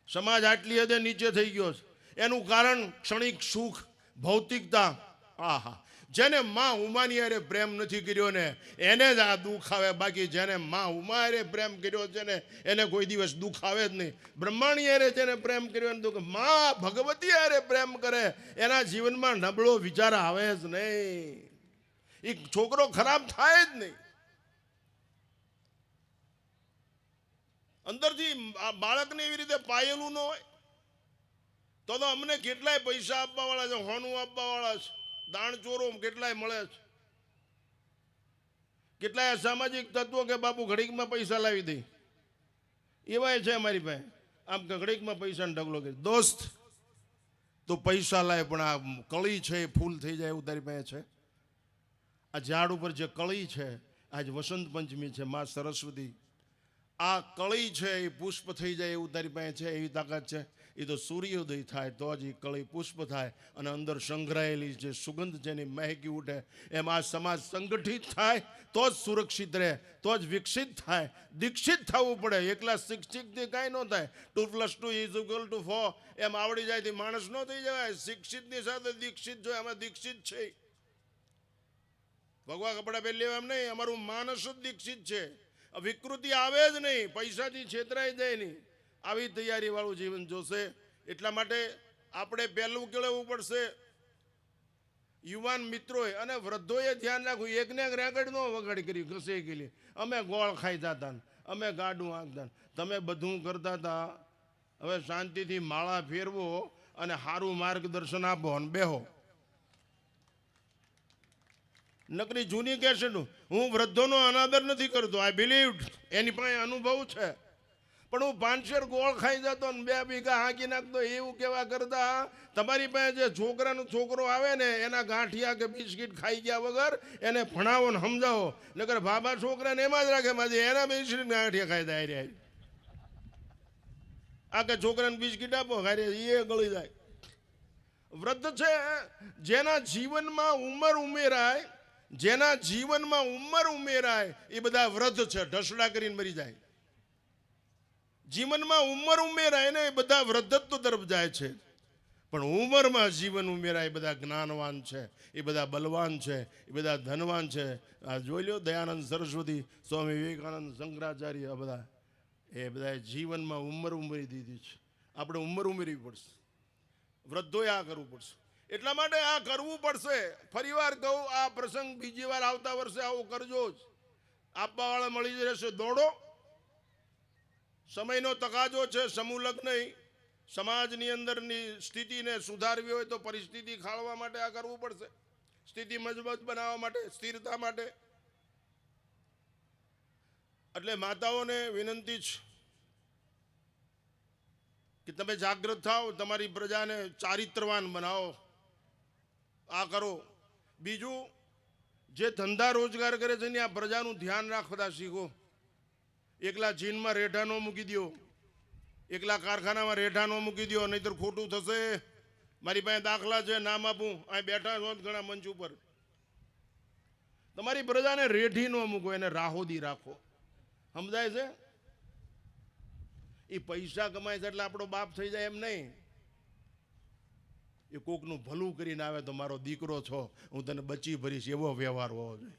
[SPEAKER 3] સમાજ આટલી હદે નીચે થઈ ગયો છે. એનું કારણ ક્ષણિક સુખ, ભૌતિકતા, આહા, જેને માં ઉમાની હારે પ્રેમ નથી કર્યો ને એને જ આ દુઃખ આવે, બાકી જેને માં ઉમા હારે પ્રેમ કર્યો છે ને એને કોઈ દિવસ દુઃખ આવે જ નહીં. બ્રહ્માણી હારે જેને પ્રેમ કર્યો ને દુઃખ, માં ભગવતી હારે પ્રેમ કરે એના જીવનમાં નબળો વિચાર આવે જ નહીં, એ છોકરો ખરાબ થાય જ નહીં. અંદરથી આ બાળકને એવી રીતે પાયેલું ન હોય તો અમને કેટલાય પૈસા આપવા વાળા છે, હોનું આપવા વાળા છે, દાણ ચોરો કેટલાય મળે છે, કેટલાય સામાજિક તત્વો કે બાપુ ઘડીકમાં પૈસા લાવી દે એવાય છે અમારી પાસે. આમ કે ઘડીકમાં પૈસાનો ઢગલો કરી દોસ્ત તો પૈસા લાય પણ આ કળી છે એ ફૂલ થઈ જાય એવું તારી પાસે છે? આ ઝાડ ઉપર જે કળી છે, આજ વસંત પંચમી છે, માં સરસ્વતી, આ કળી છે એ પુષ્પ થઈ જાય એવું તારી પાસે છે? એવી તાકાત છે? એ તો સૂર્યોદય થાય તો જ એ કળી પુષ્પ થાય અને અંદર સંગ્રહાયેલી જે સુગંધ જેની મહેકી ઉઠે. એમ આ સમાજ સંગઠિત થાય તો જ સુરક્ષિત રહે, તો જ વિકસિત થાય. દીક્ષિત થવું પડે, એકલા શિક્ષિતથી કાંઈ ન થાય. 2+2 = 4 એમ આવડી જાય થી માણસ ન થઈ જવાય. શિક્ષિતની સાથે દીક્ષિત જોઈએ, અમે દીક્ષિત છે. ભગવા કપડા પહેરી લેવા એમ નહીં, અમારું માનસ જ દીક્ષિત છે. વિકૃતિ આવે જ નહીં, પૈસાથી છેતરાઈ જાય નહીં, આવી તૈયારી વાળું જીવન જોશે. એટલા માટે આપણે પહેલું કેળવવું પડશે યુવાન મિત્રોએ અને વૃદ્ધોએ ધ્યાન રાખવું. એકને એક રેકડ ન વગાડી કરી ઘસે ગયેલી, અમે ગોળ ખાઈ જતા, અમે ગાડું આંકતા, તમે બધું કરતા હતા. હવે શાંતિથી માળા ફેરવો અને સારું માર્ગદર્શન આપો અને બેહો. નકરી જૂની કેસેટ, હું વૃદ્ધોનો અનાદર નથી કરતો, આઈ બિલીવ, એની પાસે અનુભવ છે, પણ હું 5 ગોળ ખાઈ જતો ને 2 વીઘા હાંકી નાખતો એવું કેવા કરતા તમારી પાસે જે છોકરો આવે ને એના ગાંઠિયા કે બિસ્કિટ ખાઈ ગયા વગર એને ભણાવો ને સમજાવો. નકર બાબા છોકરાને એમાં જ રાખે, માજે એના બિસ્કિટ ગાંઠિયા ખાઈ જાય. આ કે છોકરાને બિસ્કિટ આપો ખાઈ એ ગળી જાય. વૃદ્ધ છે જેના જીવનમાં ઉંમર ઉમેરાય, જેના જીવનમાં ઉંમર ઉમેરાય એ બધા વૃદ્ધ છે, ઢસડા કરીને મરી જાય. જીવનમાં ઉંમર ઉમેરાય ને એ બધા વૃદ્ધત્વ તરફ જાય છે, પણ ઉંમરમાં જીવન ઉમેરાય એ બધા જ્ઞાનવાન છે, એ બધા બલવાન છે, એ બધા ધનવાન છે. આ જોઈ લો દયાનંદ સરસ્વતી, સ્વામી વિવેકાનંદ, શંકરાચાર્ય, આ બધા એ બધા જીવનમાં ઉંમર ઉમેરી દીધી છે. આપણે ઉંમર ઉમેરવી પડશે, વૃદ્ધોએ આ કરવું પડશે. એટલા માટે આ કરવું પડશે. ફરી વાર કહું, આ પ્રસંગ બીજી વાર આવતા વર્ષે આવો કરજો જ. આપવાવાળા મળી જ રહેશે. દોડો, સમયનો તકાજો છે. સમૂહ લગ્ન સમાજની અંદરની સ્થિતિને સુધારવી હોય તો પરિસ્થિતિ ખાળવા માટે આ કરવું પડશે. સ્થિતિ મજબૂત બનાવવા માટે, સ્થિરતા માટે. એટલે માતાઓને વિનંતી છે કે તમે જાગૃત થાઓ, તમારી પ્રજાને ચારિત્રવાન બનાવો, આ કરો. બીજું, જે ધંધા રોજગાર કરે છે ને આ પ્રજાનું ધ્યાન રાખતા શીખો. એકલા જીનમાં રેઢા ન મૂકી દો, એકલા કારખાનામાં રેઢા ન મૂકી દો, નહીતર ખોટું થશે. મારી પાસે દાખલા છે, નામ આપું, અહીં બેઠા છો ઘણા મંચ ઉપર. તમારી પ્રજાને રેઢી ન મૂકો, એને રાહોદી રાખો. સમજાય છે? એ પૈસા કમાય છે એટલે આપણો બાપ થઈ જાય એમ નહીં. એ કોકનું ભલું કરીને આવે તો મારો દીકરો છો, હું તને બચી ભરીશ, એવો વ્યવહાર હોવો જોઈએ.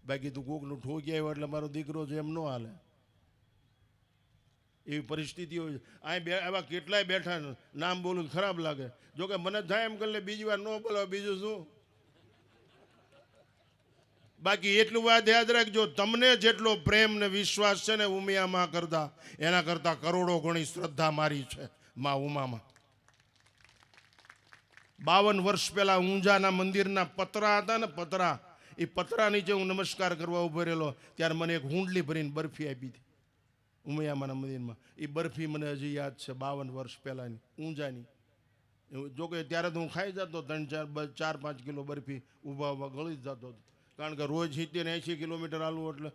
[SPEAKER 3] બાકી તું કોકનું ઠોકી આવ્યો એટલે મારો દીકરો છે એમ ન હાલે. એવી પરિસ્થિતિઓ અહીં આવા કેટલાય બેઠા, નામ બોલું ખરાબ લાગે. જોકે મને થાય એમ કરી લે, બીજી વાર ન બોલાવે, બીજું શું. બાકી એટલું વાત યાદ રાખજો, તમને જેટલો પ્રેમ ને વિશ્વાસ છે ને ઉમિયામાં કરતા, એના કરતા કરોડો ગણી શ્રદ્ધા મારી છે માં ઉમામાં. 52 વર્ષ પહેલા ઊંઝાના મંદિરના પતરા હતા ને, પતરા, એ પતરા નીચે હું નમસ્કાર કરવા ઉભો રહેલો ત્યારે મને એક હુંડલી ભરીને બરફી આપી હતી ઉમિયામાના મંદિરમાં. એ બરફી મને હજી યાદ છે, 52 વર્ષ પહેલાની ઊંઝાની. જોકે ત્યારે તો હું ખાઈ જતો 3-4-5 કિલો બરફી ઊભા ઊભા ગળી જ જતો હતો, કારણ કે રોજ 70-80 કિલોમીટર હાલવું એટલે.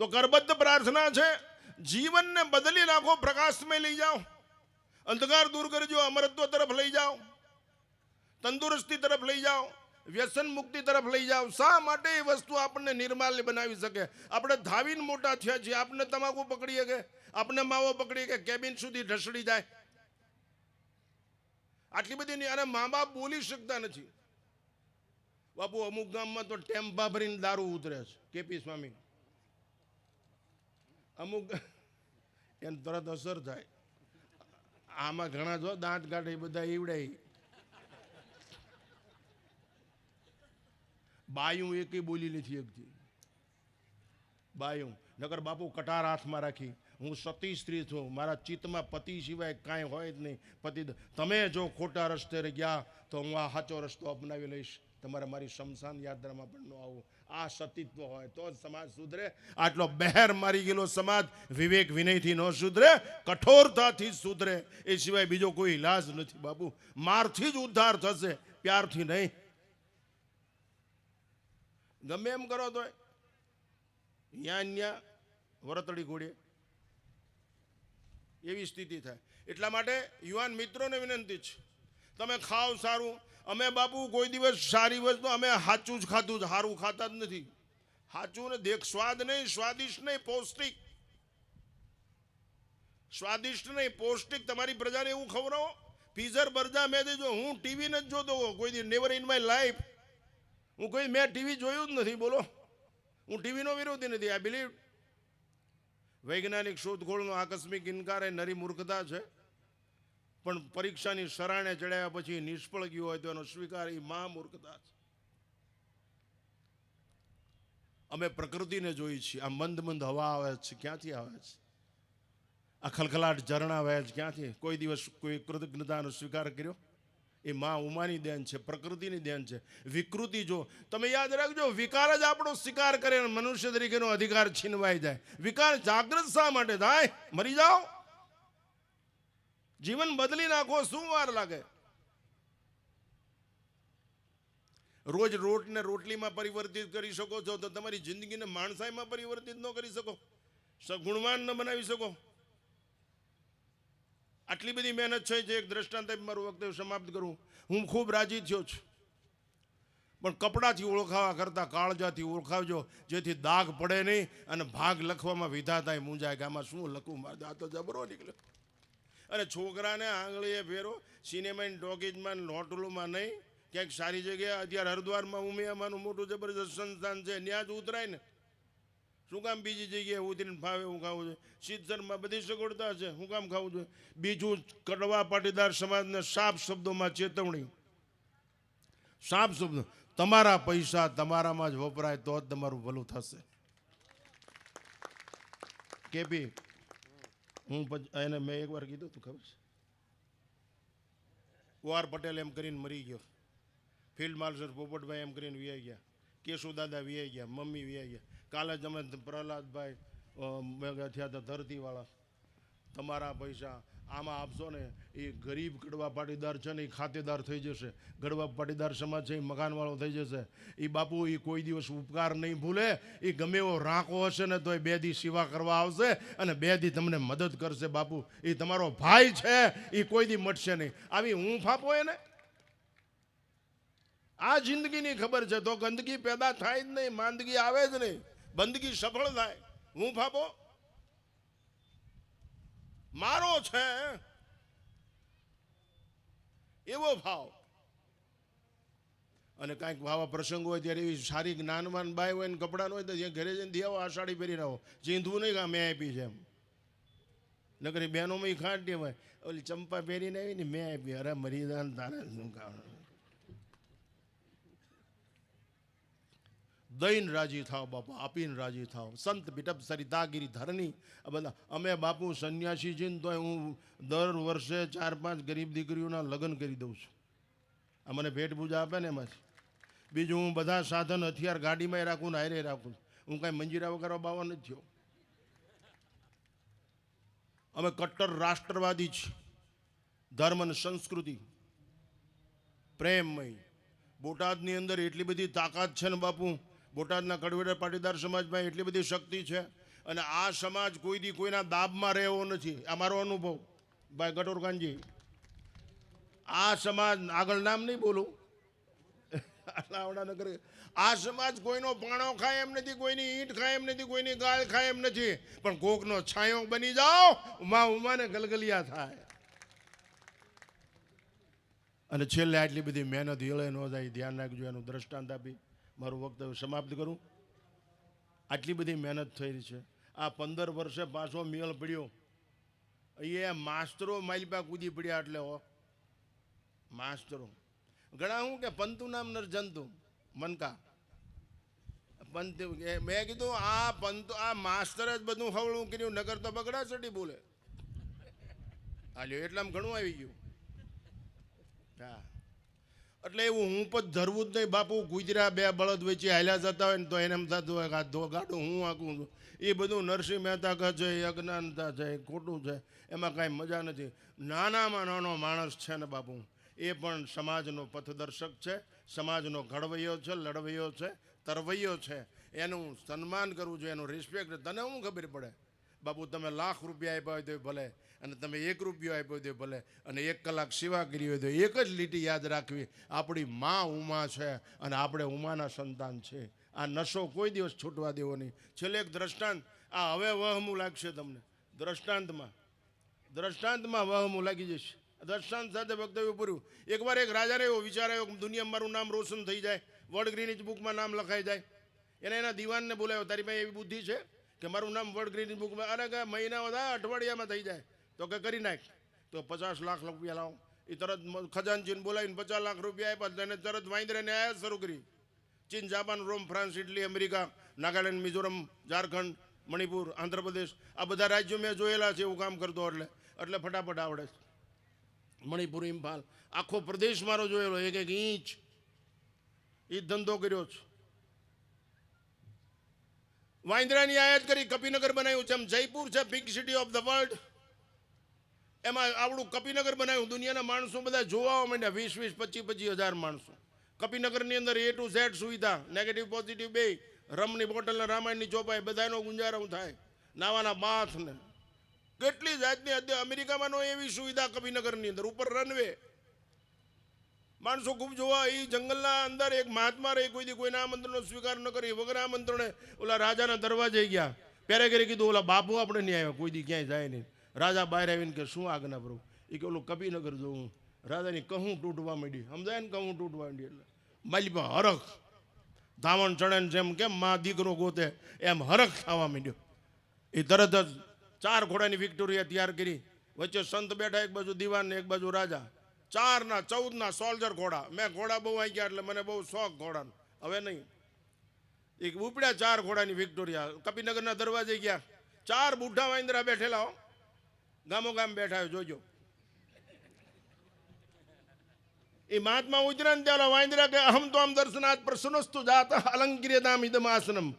[SPEAKER 3] તો કરબદ્ધ પ્રાર્થના છે, જીવનને બદલી નાખો, પ્રકાશમય લઈ જાઓ, અંધકાર દૂર કરજો, અમરત્વ તરફ લઈ જાઓ, તંદુરસ્તી તરફ લઈ જાઓ, વ્યસન મુક્તિ તરફ લઈ જાઓ. શા માટે એ વસ્તુ આપણને નિર્માલ્ય બનાવી શકે? આપણે ધાવીને મોટા થયા છીએ, આપણે તમાકુ પકડીએ કે આપણે માવો પકડીએ કે કેબિન સુધી ઢસડી જાય. આટલી બધી નહીં. અને મા બાપ બોલી શકતા નથી. બાપુ અમુક ગામમાં તો ટેમ્પા ભરીને દારૂ ઉતરે છે. કેપી સ્વામી અમુક એને તરત અસર થાય. આમાં ઘણા જો દાંત કાઢે બધા ઈવડાય. બાયું એકેય બોલી નથી એકથી. બાયું નગર બાપુ કટાર હાથમાં રાખી, હું સતી સ્ત્રી છું, મારા ચિત્તમાં પતિ સિવાય કાંઈ હોય જ નહીં. પતિ તમે જો ખોટા રસ્તે ગયા તો હું આ સાચો રસ્તો અપનાવી લઈશ. તમારે મારી શમશાન યાત્રામાં પણ ન આવું. આ સતીત્વ હોય તો જ સમાજ સુધરે. આટલો બહેર મારી ગયેલો સમાજ વિવેક વિનયથી ન સુધરે, કઠોરતાથી સુધરે. એ સિવાય બીજો કોઈ ઇલાજ નથી બાપુ. મારથી જ ઉદ્ધાર થશે, પ્યારથી નહીં. ગમે એમ કરો તો ન્યા વરતડી ઘોડે એવી સ્થિતિ થાય. એટલા માટે યુવાન મિત્રોને વિનંતી છે, તમે ખાઓ સારું. અમે બાપુ કોઈ દિવસ સારી વસ્તુ અમે સાચું જ ખાધું છે, સારું ખાતા જ નથી. સાચું ને દેખ સ્વાદ નહીં, સ્વાદિષ્ટ નહીં, પૌષ્ટિક. સ્વાદિષ્ટ નહીં, પૌષ્ટિક. તમારી પ્રજાને એવું ખવડાવો. પીઝર બર્જા મેં દેજો. હું ટીવી નથી જોતો કોઈ દી, નેવર ઇન માય લાઈફ. હું કોઈ મેં ટીવી જોયું જ નથી. બોલો, હું ટીવીનો વિરોધી નથી. આઈ બિલીવ વૈજ્ઞાનિક શોધખોળનો આકસ્મિક ઇનકાર એ નરી મૂર્ખતા છે. પણ પરીક્ષાની સરાણે ચડ્યા પછી નિષ્ફળ ગયું હોય તો એનો સ્વીકાર એ મહામૂર્ખતા છે. અમે પ્રકૃતિને જોઈ છીએ. આ મંદ મંદ હવા આવે છે, ક્યાંથી આવે છે? આ ખલખલાટ ઝરણા વહે છે, ક્યાંથી? કોઈ દિવસ કોઈ કૃતજ્ઞતાનો સ્વીકાર કર્યો? એ મા ઉમાની દેન છે, પ્રકૃતિની દેન છે. વિકૃતિ જો તમે યાદ રાખજો, વિકાર જ આપણો શિકાર કરે અને મનુષ્ય તરીકેનો અધિકાર છીનવાઈ જાય. વિકાર જાગૃત શા માટે થાય? મરી જાઓ, જીવન બદલી નાખો, શું વાર લાગે? રોજ રોટને રોટલીમાં પરિવર્તિત કરી શકો છો તો તમારી જિંદગીને માણસાઈમાં પરિવર્તિત ન કરી શકો, સગુણવાન ન બનાવી શકો. આટલી બધી મહેનત છે. જે એક દ્રષ્ટાંત મારું વખતે સમાપ્ત કરું. હું ખૂબ રાજી થયો છું, પણ કપડાથી ઓળખાવા કરતાં કાળજાથી ઓળખાવજો, જેથી દાગ પડે નહીં અને ભાગ લખવામાં વિધાતા મૂંઝાય કે આમાં શું લખવું. મારે આ તો જબરો નીકળ્યો. અને છોકરાને આંગળીએ ફેરો, સિનેમાની ટોકીજમાં, હોટલોમાં નહીં, ક્યાંક સારી જગ્યાએ. અત્યારે હરિદ્વારમાં ઉમિયામાંનું મોટું જબરજસ્ત સંસ્થાન છે, ત્યાં જ ઉતરાય ને. શું કામ બીજી જગ્યાએ ઉતરીને ભાવે હું ખાવું જોઈએ? સિદ્ધરમાં બધી સગવડતા છે, હું કામ ખાવું જોઈએ? બીજું, કડવા પાટીદાર સમાજને સાફ શબ્દોમાં ચેતવણી. સાફ શબ્દો, તમારા પૈસા તમારામાં જ વપરાય તો જ તમારું ભલું થશે. કેપી, હું એને મેં એકવાર કીધું તું, ખબર છે? OR પટેલ એમ કરીને મરી ગયો, ફિલ્ડ માર્શલ પોપટભાઈ એમ કરીને વિયાઈ ગયા, કેશુ દાદા વિયાઈ ગયા, મમ્મી વિયાઈ ગયા. કાલે જ અમે પ્રહલાદભાઈ થયા હતા ધરતીવાળા. તમારા પૈસા આમાં આપશો ને, એ ગરીબ કડવા પાટીદાર છે ને એ ખાતેદાર થઈ જશે. કડવા પાટીદાર સમાજ છે એ મકાનવાળો થઈ જશે. એ બાપુ એ કોઈ દિવસ ઉપકાર નહીં ભૂલે. એ ગમે એવો રાંકો હશે ને તો એ 2 દી સેવા કરવા આવશે અને 2 દી તમને મદદ કરશે. બાપુ એ તમારો ભાઈ છે, એ કોઈ દી મટશે નહીં. આવી હું ફાપો એને? આ જિંદગીની ખબર છે તો ગંદકી પેદા થાય જ નહીં, માંદગી આવે જ નહીં, બંદગી સફળ થાય. હું ફાપો મારો છે એવો ભાવ. અને કાંઈક આવા પ્રસંગ હોય ત્યારે એવી સારી જ્ઞાનવાન બાઈ હોય ને કપડાં હોય તો જે ઘરે જઈને દે આવો, આ સાડી પહેરીને આવો, ચીંધવું નહીં કે મેં આપી છે એમ. નકરી બહેનોમાં ખાંટી હોય, ઓલી ચંપા પહેરીને આવી ને મેં આપી. અરે મરી જાય તારે શું કામ? દઈને રાજી થાવ બાપા, આપીને રાજી થાવ. સંત બિટપ સરિતાગીરી ધરની. આ બધા અમે બાપુ સંન્યાસી છીએ ને તો હું દર વર્ષે 4-5 ગરીબ દીકરીઓના લગ્ન કરી દઉં છું. આ મને ભેટ પૂજા આપે ને એમાંથી. બીજું હું બધા સાધન હથિયાર ગાડીમાં રાખું ને હારે રાખું. હું કાંઈ મંજીરા વગર બાવા નથી થયો. અમે કટ્ટર રાષ્ટ્રવાદી છીએ, ધર્મ અને સંસ્કૃતિ પ્રેમમય. બોટાદની અંદર એટલી બધી તાકાત છે ને બાપુ, બોટાદના કડવેડા પાટીદાર સમાજમાં એટલી બધી શક્તિ છે. અને આ સમાજ કોઈ દી કોઈના દાબમાં રહેવો નથી. આ મારો અનુભવ ભાઈ ગટોરકાનજી. આ સમાજ, આગળ નામ નહીં બોલું, આવડા નગર, આ સમાજ કોઈનો પાણો ખાય એમ નથી, કોઈની ઈંટ ખાય એમ નથી, કોઈની ગાળ ખાય એમ નથી. પણ કોકનો છાંયો બની જાઓ, ઉમાને ગલગલિયા થાય. અને છેલ્લે આટલી બધી મહેનત હેળે ન જાય ધ્યાન રાખજો, એનું દ્રષ્ટાંત આપી મારું વક્તવ્ય સમાપ્ત કરું. આટલી બધી મહેનત થઈ છે. આ 15 વર્ષે પાછો મેળ પડ્યો. અહીંયા માસ્તરો માલિપા કૂદી પડ્યા એટલે હો માસ્તરો ઘણા હું કે પંતુ નામ નર જંતુ મનકા પંતુ મેં કીધું આ પંતુ આ માસ્તર જ બધું હવળું કર્યું, નગર તો બગડા ચડી બોલે. હાલ્યો એટલામાં ઘણું આવી ગયું. હા એટલે એવું હું પણ ધરવું જ નહીં બાપુ. ગુજરા બે બળદ વેચી હાલ્યા જતા હોય ને તો એને એમ થતું હોય કે આ ગાડું હું આખું છું. એ બધું નરસિંહ મહેતા કહે છે, અજ્ઞાનતા છે, ખોટું છે, એમાં કાંઈ મજા નથી. નાનામાં નાનો માણસ છે ને બાપુ, એ પણ સમાજનો પથદર્શક છે, સમાજનો ઘડવૈયો છે, લડવૈયો છે, તરવૈયો છે. એનું સન્માન કરવું જોઈએ, એનું રિસ્પેક્ટ. તને શું ખબર પડે બાપુ, તમે લાખ રૂપિયા આપ્યા હોય તો ભલે, અને તમે 1 રૂપિયો આપ્યો હોય તો ભલે, અને 1 કલાક સેવા કરી હોય તો એક જ લીટી યાદ રાખવી, આપણી માં ઉમા છે અને આપણે ઉમાના સંતાન છે. આ નશો કોઈ દિવસ છૂટવા દેવો નહીં. છેલ્લે એક દ્રષ્ટાંત, આ હવે વહમું લાગશે તમને. દ્રષ્ટાંતમાં વહમું લાગી જશે. દ્રષ્ટાંત સાથે વક્તવ્ય પૂર્યું. એકવાર એક રાજાને એવો વિચાર આવ્યો કે દુનિયામાં મારું નામ રોશન થઈ જાય, વર્લ્ડ ગ્રીનિચ બુકમાં નામ લખાઈ જાય. એને એના દીવાનને બોલાવ્યો, તારી પાસે એવી બુદ્ધિ છે કે મારું નામ વર્લ્ડ ગ્રીનિચ બુકમાં, અરે કે મહિનામાં થાય, અઠવાડિયામાં થઈ જાય, તો કે કરી નાખ. તો 50 લાખ રૂપિયા લાવો. એ તરત ખજાનચીને બોલાવીને 50 લાખ રૂપિયા આપ્યા. તેને તરત વાંદરાને આયાત શરૂ કરી. ચીન, Japan, Rome, France, Italy, America, Nagaland, Mizoram, Jharkhand, Manipur, Andhra Pradesh, આ બધા રાજ્યો મેં જોયેલા છે એવું કામ કરતો. એટલે ફટાફટ આવડે છે. મણિપુર, ઇમ્ફાલ, આખો પ્રદેશ મારો જોયેલો, એક ઇંચ. એ ધંધો કર્યો છે. વાંદરાની આયાત કરી, કપિનગર બનાવ્યું છે. એમ જયપુર છે big city of the world, એમાં આવડું કપિનગર બનાવ્યું. દુનિયાના માણસો બધા જોવા માંડ્યા, 20-20, 25-25 હજાર માણસો. કપિનગરની અંદર A to Z સુવિધા, નેગેટિવ પોઝિટિવ બે, રમની બોટલ ને રામાયણની ચોપાઈ, બધાનો ગુંજારો થાય, નાવાના બાથ ને કેટલી જાતની. અમેરિકામાં નો એવી સુવિધા કપિનગરની અંદર, ઉપર રનવે. માણસો ખૂબ જોવા. એ જંગલના અંદર એક મહાત્મા રહે, કોઈ દી કોઈના આમંત્રણનો સ્વીકાર ન કરી, વગર આમંત્રણે ઓલા રાજાના દરવાજે ગયા. પેરેગરે કીધું ઓલા બાપુ આપણે નહીં આવ્યા, કોઈ દી ક્યાંય જાય નહીં. રાજા બહાર આવીને કે શું આજ્ઞા પ્રભુ? એ કે ઓલું કપિનગર જોવું. રાજાની કહું તૂટવા માંડી. સમજાય ને, કહું તૂટવા માંડી એટલે માલિપા હરખ ધાવણ ચણે જેમ કેમ માં દીકરો ગોતે એમ હરખ થવા માંડ્યો. એ તરત જ 4 ઘોડાની વિક્ટોરિયા તૈયાર કરી. વચ્ચે સંત બેઠા, એક બાજુ દીવાન ને એક બાજુ રાજા. 4ના 14ના સોલ્જર ઘોડા. મેં ઘોડા બહુ આવી ગયા એટલે મને બહુ શોખ ઘોડાનો. હવે નહીં. એક ઉપડ્યા 4 ઘોડાની વિક્ટોરિયા. કપિનગરના દરવાજે ગયા. 4 બુઢા વાંદરા બેઠેલા હો, ગામો ગામ બેઠા જોજો. એ મહાત્મા ઉતરે ને ત્યારે વાંદરા કે અહમ તો આમ દર્શનાથ પ્રસન્નસ્તુ જાત અલંકૃતામ ઇદમ આસનમ.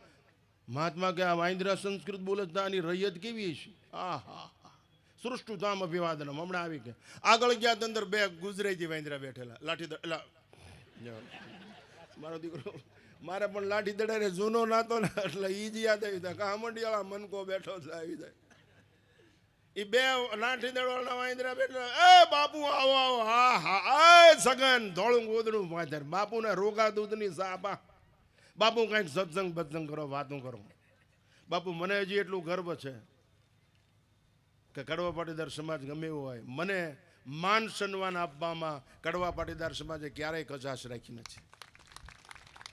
[SPEAKER 3] મહાત્મા કે આ વાંદરા સંસ્કૃત બોલે આની રૈયત કેવી છે? આહા, સૃષ્ટુ ધામ અભિવાદનમ. હમણાં આવી કે આગળ ગયા અંદર 2 ગુજરાતી વાંદરા બેઠેલા. લાઠી મારો દીકરો મારે પણ લાઠી દડાને જૂનો નાતો ને એટલે ઈ જ યાદ આવી જાય. કામંડીવાળા મનકો બેઠો છે આવી જાય. એ 2 લાઠી દડવાળા વાંદરા બેઠા. એ બાપુ આવો આવો. હા હા, એ સગન ધોળું ગોદડું વાંદર. બાપુને રોગા દૂધની સાપા. બાપુ કંઈક સત્સંગ બત્સંગ કરો, વાતું કરો. બાપુ મને હજી એટલું ગર્વ છે કે કડવા પાટીદાર સમાજ ગમે એવું હોય, મને માન સન્માન આપવામાં કડવા પાટીદાર સમાજે ક્યારેય કચાશ રાખી નથી.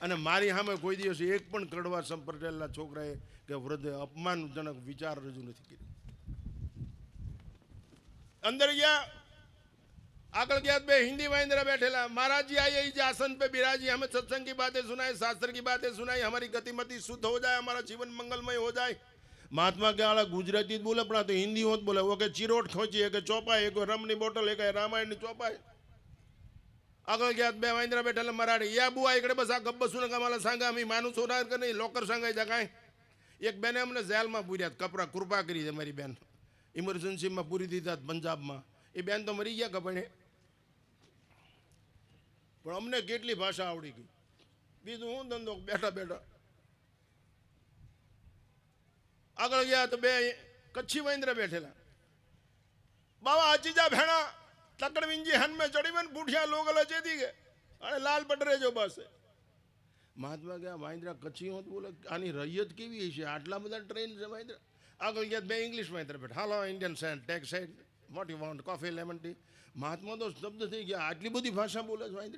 [SPEAKER 3] અને મારી સામે કોઈ દિવસ એક પણ કડવા સંપ્રદાયના છોકરાએ કે વૃદ્ધે અપમાનજનક વિચાર રજૂ નથી કર્યો. अंदर गया, आकड़ गया 2 हिंदी वाइंदरा बैठेला. महाराज जी आइए इस आसन पे बिराजी, हमें सत्संग की बातें सुनाए, शास्त्र की बातें सुनाई, हमारी गतिमति शुद्ध हो जाए, हमारा जीवन मंगलमय हो जाए. महात्मा के आला गुजराती बोले पड़ा तो हिंदी होत बोले. वो के चिरोट खोची, एक चौपाई, एक रमनी बोटल, एक रामायण चौपाई. आगळ गया 2 वाइंदरा बैठेला मराठी. या बुआ इकडे बसा, गप बसू नका, मला सांगा, आम्ही माणूस होणार का नाही, लोकर सांगायचा काय. एक बेने अમને જેલમાં પૂર્યા. કપરા કૃપા કરી છે મારી બેન, ઇમરજન્સીમાં પૂરી દીધા પંજાબમાં. એ બેન તો મરી ગયા કપડે, પણ અમને કેટલી ભાષા આવડી ગઈ. બીજું હું ધંધો બેઠા બેઠા. આગળ ગયા તો 2 કચ્છી વાંદરા બેઠેલા. બાવા અચીજા ભેણા તકડવિંજી હન में चढ़ी बन बूढ़िया लोग लचेती गए अरे लाल पटरे जो बस. મહાત્મા ગયા વાંદરા કચ્છી હોત બોલે આની રૈયત કેવી છે, આટલા બધા ટ્રેન છે વાંદરા. આગળ ગયા 2 ઇંગ્લિશ વાંદરા બેઠા. હાલો Indian saint take seat, what you want, coffee lemon tea. Mahatma તો સ્તબ્ધ થઈ ગયા, આટલી બધી ભાષા બોલે છે વાંદરા?